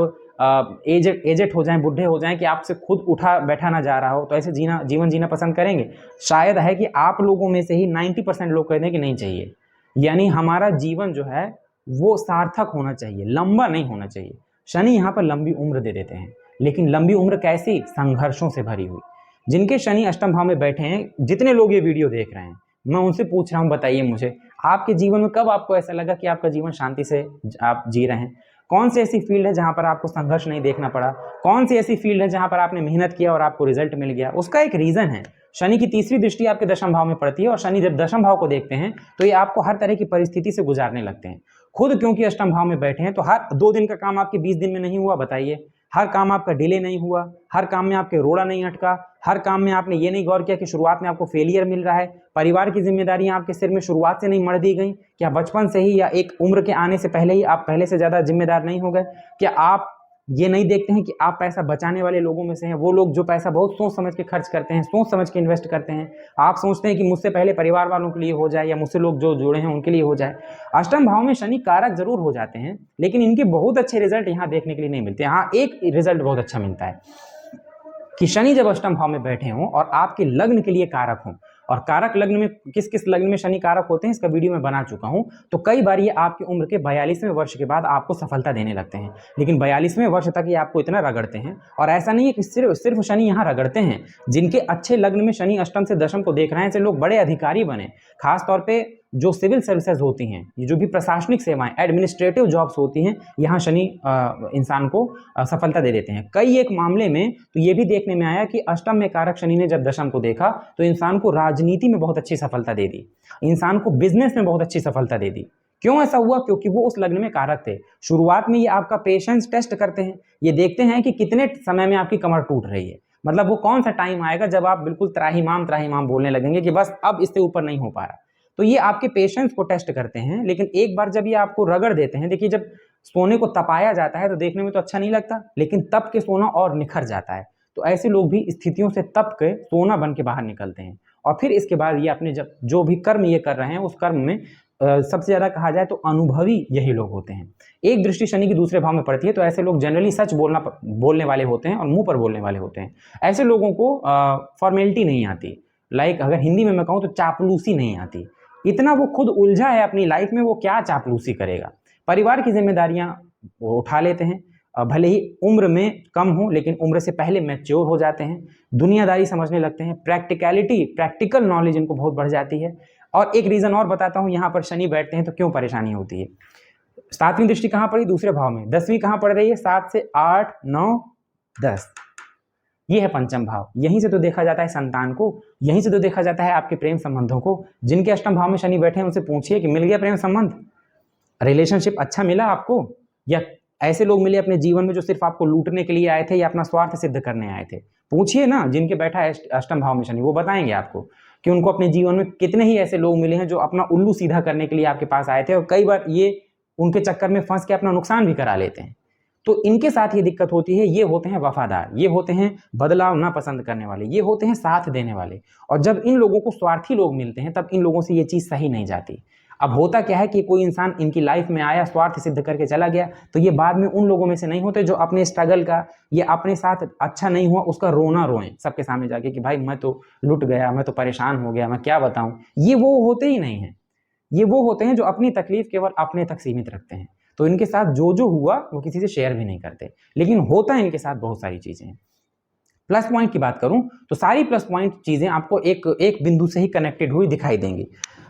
एजेड हो जाएं, बुढ़े हो जाएं कि आपसे खुद उठा बैठा ना जा रहा हो, तो ऐसे जीवन जीना पसंद करेंगे? शायद है कि आप लोगों में से ही 90% लोग कहते हैं कि नहीं चाहिए। यानी हमारा जीवन जो है वो सार्थक होना चाहिए, लंबा नहीं होना चाहिए। शनि यहाँ पर लंबी उम्र दे देते हैं, लेकिन लंबी उम्र कैसी? संघर्षों से भरी हुई। जिनके शनि अष्टम भाव में बैठे हैं, जितने लोग ये वीडियो देख रहे हैं, मैं उनसे पूछ रहा हूँ, बताइए मुझे, आपके जीवन में कब आपको ऐसा लगा कि आपका जीवन शांति से आप जी रहे हैं? कौन सी ऐसी फील्ड है जहां पर आपको संघर्ष नहीं देखना पड़ा? कौन सी ऐसी फील्ड है जहां पर आपने मेहनत किया और आपको रिजल्ट मिल गया? उसका एक रीजन है। शनि की तीसरी दृष्टि आपके दशम भाव में पड़ती है, और शनि जब दशम भाव को देखते हैं तो ये आपको हर तरह की परिस्थिति से गुजारने लगते हैं। खुद क्योंकि अष्टम भाव में बैठे हैं, तो हर 2 दिन का काम आपके 20 दिन में नहीं हुआ, बताइए। हर काम आपका डिले नहीं हुआ, हर काम में आपके रोड़ा नहीं अटका, हर काम में आपने ये नहीं गौर किया कि शुरुआत में आपको फेलियर मिल रहा है। परिवार की जिम्मेदारियां आपके सिर में शुरुआत से नहीं मढ़ दी गई क्या? बचपन से ही या एक उम्र के आने से पहले ही आप पहले से ज्यादा जिम्मेदार नहीं हो गए क्या? आप ये नहीं देखते हैं कि आप पैसा बचाने वाले लोगों में से हैं, वो लोग जो पैसा बहुत सोच समझ के खर्च करते हैं, सोच समझ के इन्वेस्ट करते हैं। आप सोचते हैं कि मुझसे पहले परिवार वालों के लिए हो जाए, या मुझसे लोग जो जुड़े हैं उनके लिए हो जाए। अष्टम भाव में शनि कारक जरूर हो जाते हैं, लेकिन इनके बहुत अच्छे रिजल्ट यहाँ देखने के लिए नहीं मिलते। हाँ, एक रिजल्ट बहुत अच्छा मिलता है कि शनि जब अष्टम भाव में बैठे हों और आपके लग्न के लिए कारक हों। और कारक लग्न में किस किस लग्न में शनि कारक होते हैं इसका वीडियो मैं बना चुका हूं। तो कई बार ये आपकी उम्र के 42वें वर्ष के बाद आपको सफलता देने लगते हैं, लेकिन 42वें वर्ष तक ये आपको इतना रगड़ते हैं। और ऐसा नहीं है कि सिर्फ शनि यहाँ रगड़ते हैं। जिनके अच्छे लग्न में शनि अष्टम से दशम को देख रहे हैं, ऐसे लोग बड़े अधिकारी बने। खासतौर पर जो सिविल सर्विसेज होती हैं, ये जो भी प्रशासनिक सेवाएं, एडमिनिस्ट्रेटिव जॉब्स होती हैं, यहाँ शनि इंसान को सफलता दे देते हैं। कई एक मामले में तो ये भी देखने में आया कि अष्टम में कारक शनि ने जब दशम को देखा तो इंसान को राजनीति में बहुत अच्छी सफलता दे दी, इंसान को बिजनेस में बहुत अच्छी सफलता दे दी। क्यों ऐसा हुआ? क्योंकि वो उस लग्न में कारक थे। शुरुआत में ये आपका पेशेंस टेस्ट करते हैं, ये देखते हैं कि कितने समय में आपकी कमर टूट रही है। मतलब वो कौन सा टाइम आएगा जब आप बिल्कुल त्राहिमाम बोलने लगेंगे कि बस अब इससे ऊपर नहीं हो पा रहा। तो ये आपके पेशेंस को टेस्ट करते हैं। लेकिन एक बार जब ये आपको रगड़ देते हैं, देखिए, जब सोने को तपाया जाता है तो देखने में तो अच्छा नहीं लगता, लेकिन तप के सोना और निखर जाता है। तो ऐसे लोग भी स्थितियों से तप के सोना बन के बाहर निकलते हैं। और फिर इसके बाद ये अपने जब जो भी कर्म ये कर रहे हैं उस कर्म में सबसे ज्यादा कहा जाए तो अनुभवी यही लोग होते हैं। एक दृष्टि शनि की दूसरे भाव में पड़ती है तो ऐसे लोग जनरली सच बोलने वाले होते हैं और मुंह पर बोलने वाले होते हैं। ऐसे लोगों को फॉर्मेलिटी नहीं आती, लाइक अगर हिंदी में मैं कहूँ तो चापलूसी नहीं आती। इतना वो खुद उलझा है अपनी लाइफ में, वो क्या चापलूसी करेगा। परिवार की जिम्मेदारियां वो उठा लेते हैं, भले ही उम्र में कम हो लेकिन उम्र से पहले मैच्योर हो जाते हैं, दुनियादारी समझने लगते हैं, प्रैक्टिकल नॉलेज इनको बहुत बढ़ जाती है। और एक रीजन और बताता हूँ यहाँ पर शनि बैठते हैं तो क्यों परेशानी होती है। 7वीं दृष्टि कहाँ पड़ी? दूसरे भाव में। 10वीं कहाँ पड़ रही है? 7 से 8 9 10, ये है पंचम भाव। यहीं से तो देखा जाता है संतान को, यहीं से तो देखा जाता है आपके प्रेम संबंधों को। जिनके अष्टम भाव में शनि बैठे हैं उनसे पूछिए कि मिल गया प्रेम संबंध, रिलेशनशिप अच्छा मिला आपको, या ऐसे लोग मिले अपने जीवन में जो सिर्फ आपको लूटने के लिए आए थे या अपना स्वार्थ सिद्ध करने आए थे। पूछिए ना जिनके बैठा है अष्टम भाव में शनि, वो बताएंगे आपको कि उनको अपने जीवन में कितने ही ऐसे लोग मिले हैं जो अपना उल्लू सीधा करने के लिए आपके पास आए थे और कई बार ये उनके चक्कर में फंस के अपना नुकसान भी करा लेते हैं। तो इनके साथ ये दिक्कत होती है। ये होते हैं वफादार, ये होते हैं बदलाव ना पसंद करने वाले, ये होते हैं साथ देने वाले। और जब इन लोगों को स्वार्थी लोग मिलते हैं तब इन लोगों से ये चीज सही नहीं जाती। अब होता क्या है कि कोई इंसान इनकी लाइफ में आया, स्वार्थ सिद्ध करके चला गया, तो ये बाद में उन लोगों में से नहीं होते जो अपने स्ट्रगल का, ये अपने साथ अच्छा नहीं हुआ उसका रोना रोएं सबके सामने जाके कि भाई मैं तो लुट गया, मैं तो परेशान हो गया, मैं क्या बताऊं। ये वो होते ही नहीं है। ये वो होते हैं जो अपनी तकलीफ केवल अपने तक सीमित रखते हैं। तो इनके साथ जो जो हुआ वो किसी से शेयर भी नहीं करते, लेकिन होता है इनके साथ बहुत सारी चीजें। प्लस पॉइंट की बात करूं तो सारी प्लस पॉइंट चीजें आपको एक बिंदु से ही कनेक्टेड हुई दिखाई देंगी।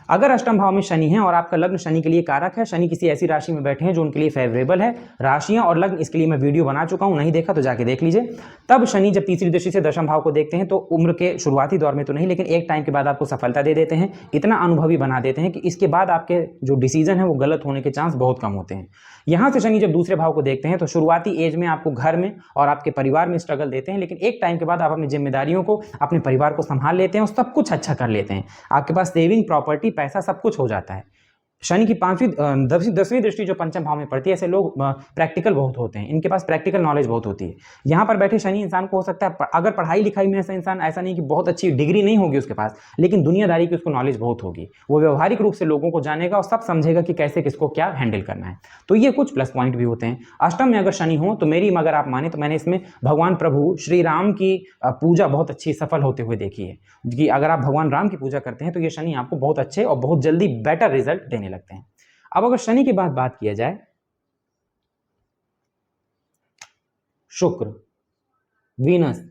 अगर अष्टम भाव में शनि है और आपका लग्न शनि के लिए कारक है, शनि किसी ऐसी राशि में बैठे हैं जो उनके लिए फेवरेबल है, राशियां और लग्न इसके लिए मैं वीडियो बना चुका हूं, नहीं देखा तो जाके देख लीजिए। तब शनि जब तीसरी दृष्टि से दशम भाव को देखते हैं तो उम्र के शुरुआती दौर में तो नहीं, लेकिन एक टाइम के बाद आपको सफलता दे देते हैं, इतना अनुभवी बना देते हैं कि इसके बाद आपके जो डिसीजन है वो गलत होने के चांस बहुत कम होते हैं। यहां से शनि जब दूसरे भाव को देखते हैं तो शुरुआती एज में आपको घर में और आपके परिवार में स्ट्रगल देते हैं, लेकिन एक टाइम के बाद आप अपनी जिम्मेदारियों को, अपने परिवार को संभाल लेते हैं और सब कुछ अच्छा कर लेते हैं। आपके पास सेविंग, प्रॉपर्टी, पैसा सब कुछ हो जाता है। शनि की 10वीं दृष्टि जो पंचम भाव में पड़ती है, ऐसे लोग प्रैक्टिकल बहुत होते हैं, इनके पास प्रैक्टिकल नॉलेज बहुत होती है। यहाँ पर बैठे शनि इंसान को हो सकता है अगर पढ़ाई लिखाई में ऐसा इंसान, ऐसा नहीं कि बहुत अच्छी डिग्री नहीं होगी उसके पास, लेकिन दुनियादारी की उसको नॉलेज बहुत होगी, वो व्यवहारिक रूप से लोगों को जानेगा और सब समझेगा कि कैसे किसको क्या हैंडल करना है। तो ये कुछ प्लस पॉइंट भी होते हैं। अष्टम में अगर शनि हो तो मेरी अगर आप माने तो मैंने इसमें भगवान प्रभु श्री राम की पूजा बहुत अच्छी सफल होते हुए देखी है कि अगर आप भगवान राम की पूजा करते हैं तो ये शनि आपको बहुत अच्छे और बहुत जल्दी बेटर रिजल्ट देने लगते हैं। अब अगर शनि की बात किया जाए, शुक्र, वीनस,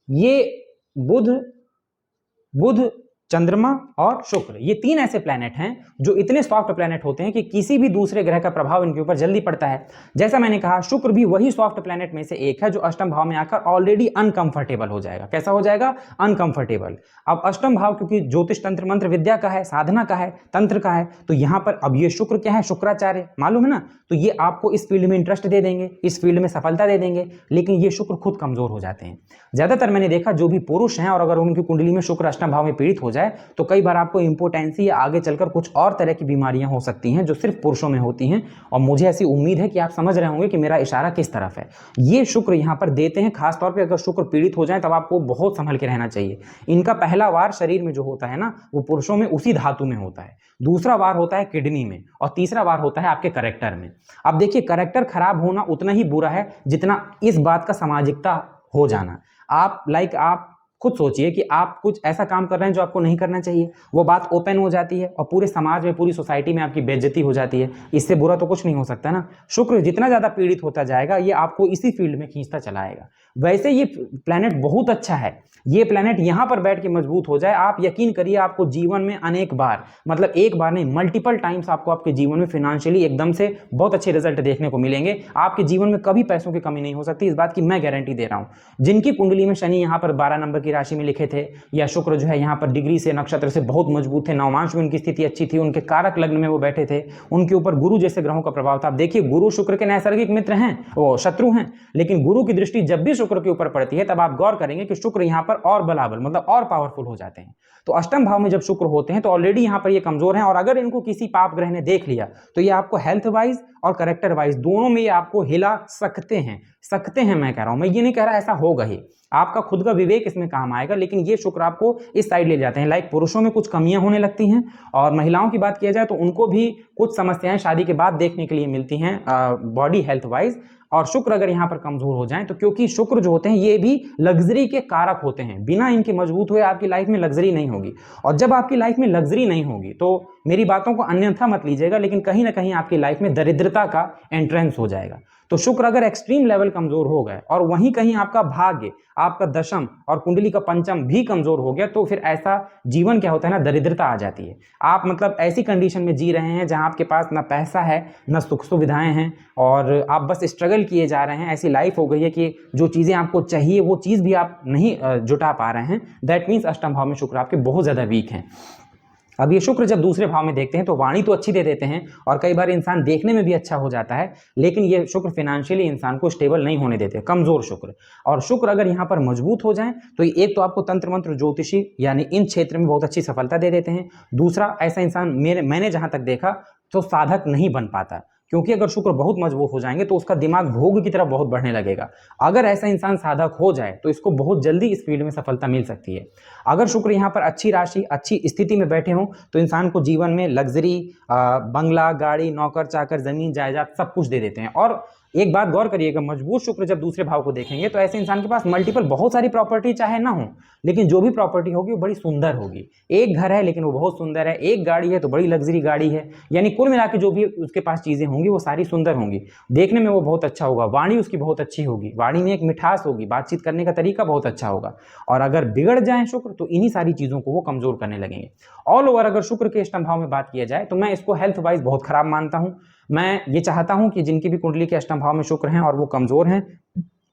ये बुध, चंद्रमा और शुक्र, ये 3 ऐसे प्लैनेट हैं जो इतने सॉफ्ट प्लैनेट होते हैं कि किसी भी दूसरे ग्रह का प्रभाव इनके ऊपर जल्दी पड़ता है। जैसा मैंने कहा, शुक्र भी वही सॉफ्ट प्लैनेट में से एक है जो अष्टम भाव में आकर ऑलरेडी अनकंफर्टेबल हो जाएगा। कैसा हो जाएगा? अनकंफर्टेबल। अब अष्टम भाव क्योंकि ज्योतिष तंत्र मंत्र विद्या का है, साधना का है, तंत्र का है, तो यहां पर अब ये शुक्र क्या है? शुक्राचार्य, मालूम है ना? तो ये आपको इस फील्ड में इंटरेस्ट दे देंगे, इस फील्ड में सफलता दे देंगे, लेकिन ये शुक्र खुद कमजोर हो जाते हैं। ज्यादातर मैंने देखा जो भी पुरुष हैं और अगर उनकी कुंडली में शुक्र अष्टम भाव में पीड़ित हो जाए तो कई बार आपको इंपोर्टेंसी या आगे चलकर कुछ और तरह की बीमारियां हो सकती हैं जो सिर्फ पुरुषों में होती हैं। और मुझे ऐसी उम्मीद है कि आप समझ रहे होंगे कि मेरा इशारा किस तरफ है। ये शुक्र यहां पर देते हैं, खासतौर पर अगर शुक्र पीड़ित हो जाए तब आपको बहुत संभल के रहना चाहिए। इनका पहला वार शरीर में जो होता है ना, वो पुरुषों में उसी धातु में होता है, दूसरा वार होता है किडनी में और तीसरा वार होता है आपके कैरेक्टर में। अब देखिए, कैरेक्टर खराब होना उतना ही बुरा है जितना इस बात का सामाजिकता हो जाना। आप खुद सोचिए कि आप कुछ ऐसा काम कर रहे हैं जो आपको नहीं करना चाहिए, वो बात ओपन हो जाती है और पूरे समाज में, पूरी सोसाइटी में आपकी बेइज्जती हो जाती है। इससे बुरा तो कुछ नहीं हो सकता ना। शुक्र जितना ज्यादा पीड़ित होता जाएगा ये आपको इसी फील्ड में खींचता चला आएगा। वैसे ये प्लैनेट बहुत अच्छा है, ये प्लैनेट यहां पर बैठ के मजबूत हो जाए, आप यकीन करिए आपको जीवन में अनेक बार, मतलब एक बार नहीं, मल्टीपल टाइम्स आपको आपके जीवन में फाइनेंशियली एकदम से बहुत अच्छे रिजल्ट देखने को मिलेंगे। आपके जीवन में कभी पैसों की कमी नहीं हो सकती, इस बात की मैं गारंटी दे रहा हूं। जिनकी कुंडली में शनि यहां पर 12 नंबर की राशि में लिखे थे, या शुक्र जो है यहां पर डिग्री से, नक्षत्र से बहुत मजबूत थे, नवमांश में उनकी स्थिति अच्छी थी, उनके कारक लग्न में वो बैठे थे, उनके ऊपर गुरु जैसे ग्रहों का प्रभाव था। देखिए, गुरु शुक्र के नैसर्गिक मित्र हैं, वो शत्रु हैं, लेकिन गुरु की दृष्टि जब भी शुक्र के ऊपर पड़ती है तब आप गौर करेंगे कि शुक्र यहां पर और बलाबल, मतलब और पावरफुल हो जाते हैं। तो अष्टम भाव में जब शुक्र होते हैं तो ऑलरेडी यहां पर ये कमजोर हैं, और अगर इनको किसी पाप ग्रह ने देख लिया तो ये आपको हेल्थ वाइज और कैरेक्टर वाइज दोनों में ये आपको हिला सकते हैं। सकते हैं, मैं कह रहा हूं, मैं ये नहीं कह रहा ऐसा होगा ही, आपका खुद का विवेक इसमें काम आएगा, लेकिन ये शुक्र आपको इस साइड ले जाते हैं। लाइक पुरुषों में कुछ कमियां होने लगती हैं, और महिलाओं की बात किया जाए तो उनको भी कुछ समस्याएं शादी के बाद देखने के लिए मिलती हैं बॉडी हेल्थ वाइज। और शुक्र अगर यहाँ पर कमजोर हो जाए तो, क्योंकि शुक्र जो होते हैं ये भी लग्जरी के कारक होते हैं, बिना इनके मजबूत हुए आपकी लाइफ में लग्जरी नहीं होगी। और जब आपकी लाइफ में लग्जरी नहीं होगी तो मेरी बातों को अन्यथा मत लीजिएगा, लेकिन कहीं ना कहीं आपकी लाइफ में दरिद्रता का एंट्रेंस हो जाएगा। तो शुक्र अगर एक्सट्रीम लेवल कमजोर हो गए और वहीं कहीं आपका भाग्य, आपका दशम और कुंडली का पंचम भी कमजोर हो गया, तो फिर ऐसा जीवन क्या होता है ना, दरिद्रता आ जाती है। आप मतलब ऐसी कंडीशन में जी रहे हैं जहां आपके पास ना पैसा है ना सुख सुविधाएं हैं, और आप बस स्ट्रगल किए जा रहे हैं। ऐसी लाइफ हो गई है कि जो चीजें आपको चाहिए वो चीज भी आप नहीं जुटा पा रहे हैं। दैट मीन्स अष्टम भाव में शुक्र आपके बहुत ज्यादा वीक हैं। अब ये शुक्र जब दूसरे भाव में देखते हैं तो वाणी तो अच्छी दे देते हैं, और कई बार इंसान देखने में भी अच्छा हो जाता है, लेकिन ये शुक्र फाइनेंशियली इंसान को स्टेबल नहीं होने देते, कमजोर शुक्र। और शुक्र अगर यहाँ पर मजबूत हो जाए तो एक तो आपको तंत्र मंत्र ज्योतिषी यानी इन क्षेत्र में बहुत अच्छी सफलता दे देते हैं। दूसरा, ऐसा इंसान मैंने जहां तक देखा तो साधक नहीं बन पाता, क्योंकि अगर शुक्र बहुत मजबूत हो जाएंगे तो उसका दिमाग भोग की तरफ बहुत बढ़ने लगेगा। अगर ऐसा इंसान साधक हो जाए तो इसको बहुत जल्दी इस फील्ड में सफलता मिल सकती है। अगर शुक्र यहाँ पर अच्छी राशि, अच्छी स्थिति में बैठे हों तो इंसान को जीवन में लग्जरी, बंगला, गाड़ी, नौकर चाकर, जमीन जायदाद सब कुछ दे देते हैं। और एक बात गौर करिएगा, मजबूत शुक्र जब दूसरे भाव को देखेंगे तो ऐसे इंसान के पास मल्टीपल बहुत सारी प्रॉपर्टी चाहे ना हो, लेकिन जो भी प्रॉपर्टी होगी वो बड़ी सुंदर होगी। एक घर है लेकिन वो बहुत सुंदर है, एक गाड़ी है तो बड़ी लग्जरी गाड़ी है, यानी कुल मिला के जो भी उसके पास चीजें होंगी वो सारी सुंदर होंगी, देखने में वो बहुत अच्छा होगा, वाणी उसकी बहुत अच्छी होगी, वाणी में एक मिठास होगी, बातचीत करने का तरीका बहुत अच्छा होगा। और अगर बिगड़ जाए शुक्र तो इन्हीं सारी चीजों को वो कमजोर करने लगेंगे। ऑल ओवर अगर शुक्र के अष्टम भाव में बात किया जाए तो मैं इसको हेल्थ वाइज बहुत खराब मानता हूं। मैं ये चाहता हूं कि जिनकी भी कुंडली के अष्टम भाव में शुक्र हैं और वो कमजोर हैं,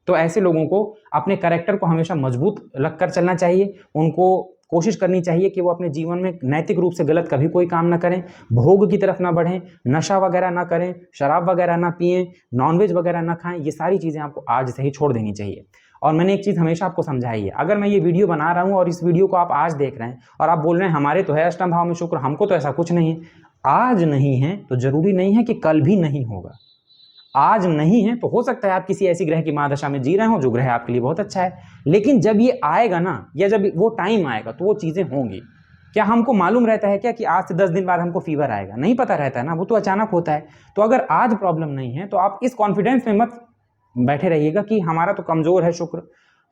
तो ऐसे लोगों को अपने कैरेक्टर को हमेशा मजबूत रखकर चलना चाहिए। उनको कोशिश करनी चाहिए कि वो अपने जीवन में नैतिक रूप से गलत कभी कोई काम ना करें, भोग की तरफ ना बढ़ें, नशा वगैरह ना करें, शराब वगैरह ना पिएं, नॉनवेज वगैरह ना खाएं। ये सारी चीज़ें आपको आज से ही छोड़ देनी चाहिए। और मैंने एक चीज़ हमेशा आपको समझाई है, अगर मैं ये वीडियो बना रहा हूँ और इस वीडियो को आप आज देख रहे हैं और आप बोल रहे हैं हमारे तो है अष्टम भाव में शुक्र, हमको तो ऐसा कुछ नहीं है, आज नहीं है तो जरूरी नहीं है कि कल भी नहीं होगा। आज नहीं है तो हो सकता है आप किसी ऐसी ग्रह की महादशा में जी रहे हो जो ग्रह आपके लिए बहुत अच्छा है, लेकिन जब ये आएगा ना, या जब वो टाइम आएगा तो वो चीजें होंगी। क्या हमको मालूम रहता है क्या कि आज से 10 दिन बाद हमको फीवर आएगा? नहीं पता रहता है ना, वो तो अचानक होता है। तो अगर आज प्रॉब्लम नहीं है तो आप इस कॉन्फिडेंस में मत बैठे रहिएगा कि हमारा तो कमजोर है शुक्र,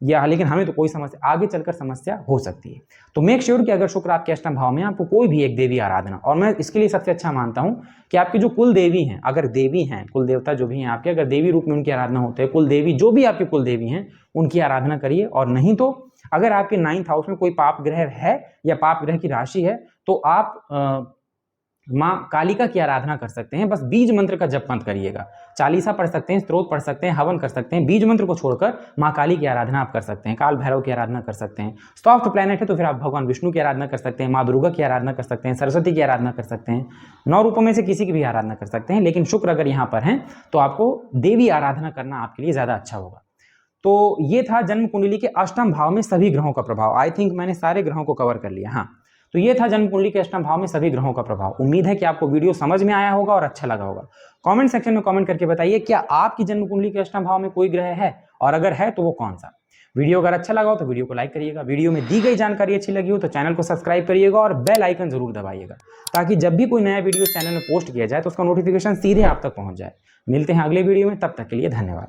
या लेकिन हमें तो कोई समस्या, आगे चलकर समस्या हो सकती है। तो मेक श्योर कि अगर शुक्र आपके अष्टम भाव में, आपको कोई भी एक देवी आराधना, और मैं इसके लिए सबसे अच्छा मानता हूं कि आपकी जो कुल देवी हैं, अगर देवी हैं, कुल देवता जो भी हैं आपके, अगर देवी रूप में उनकी आराधना होते हैं, कुल देवी जो भी आपकी कुल देवी हैं उनकी आराधना करिए। और नहीं तो अगर आपके 9th हाउस में कोई पाप ग्रह है या पाप ग्रह की राशि है तो आप माँ कालिका की आराधना कर सकते हैं। बस बीज मंत्र का जप मत करिएगा, चालीसा पढ़ सकते हैं, स्तोत्र पढ़ सकते हैं, हवन कर सकते हैं, बीज मंत्र को छोड़कर माँ काली की आराधना आप कर सकते हैं, काल भैरव की आराधना कर सकते हैं। सॉफ्ट प्लैनेट है तो फिर आप भगवान विष्णु की आराधना कर सकते हैं, माँ दुर्गा की आराधना कर सकते हैं, सरस्वती की आराधना कर सकते हैं, 9 रूपों में से किसी की भी आराधना कर सकते हैं। लेकिन शुक्र अगर यहाँ पर है तो आपको देवी आराधना करना आपके लिए ज्यादा अच्छा होगा। तो ये था जन्म कुंडली के अष्टम भाव में सभी ग्रहों का प्रभाव। आई थिंक मैंने सारे ग्रहों को कवर कर लिया। हाँ, तो ये था जन्म कुंडली के अष्टम भाव में सभी ग्रहों का प्रभाव। उम्मीद है कि आपको वीडियो समझ में आया होगा और अच्छा लगा होगा। कमेंट सेक्शन में कमेंट करके बताइए क्या आपकी जन्म कुंडली के अष्टम भाव में कोई ग्रह है, और अगर है तो वो कौन सा। वीडियो अगर अच्छा लगा हो तो वीडियो को लाइक करिएगा, वीडियो में दी गई जानकारी अच्छी लगी हो तो चैनल को सब्सक्राइब करिएगा और बेल आइकन जरूर दबाइएगा, ताकि जब भी कोई नया वीडियो चैनल में पोस्ट किया जाए तो उसका नोटिफिकेशन सीधे आप तक पहुंच जाए। मिलते हैं अगले वीडियो में, तब तक के लिए धन्यवाद।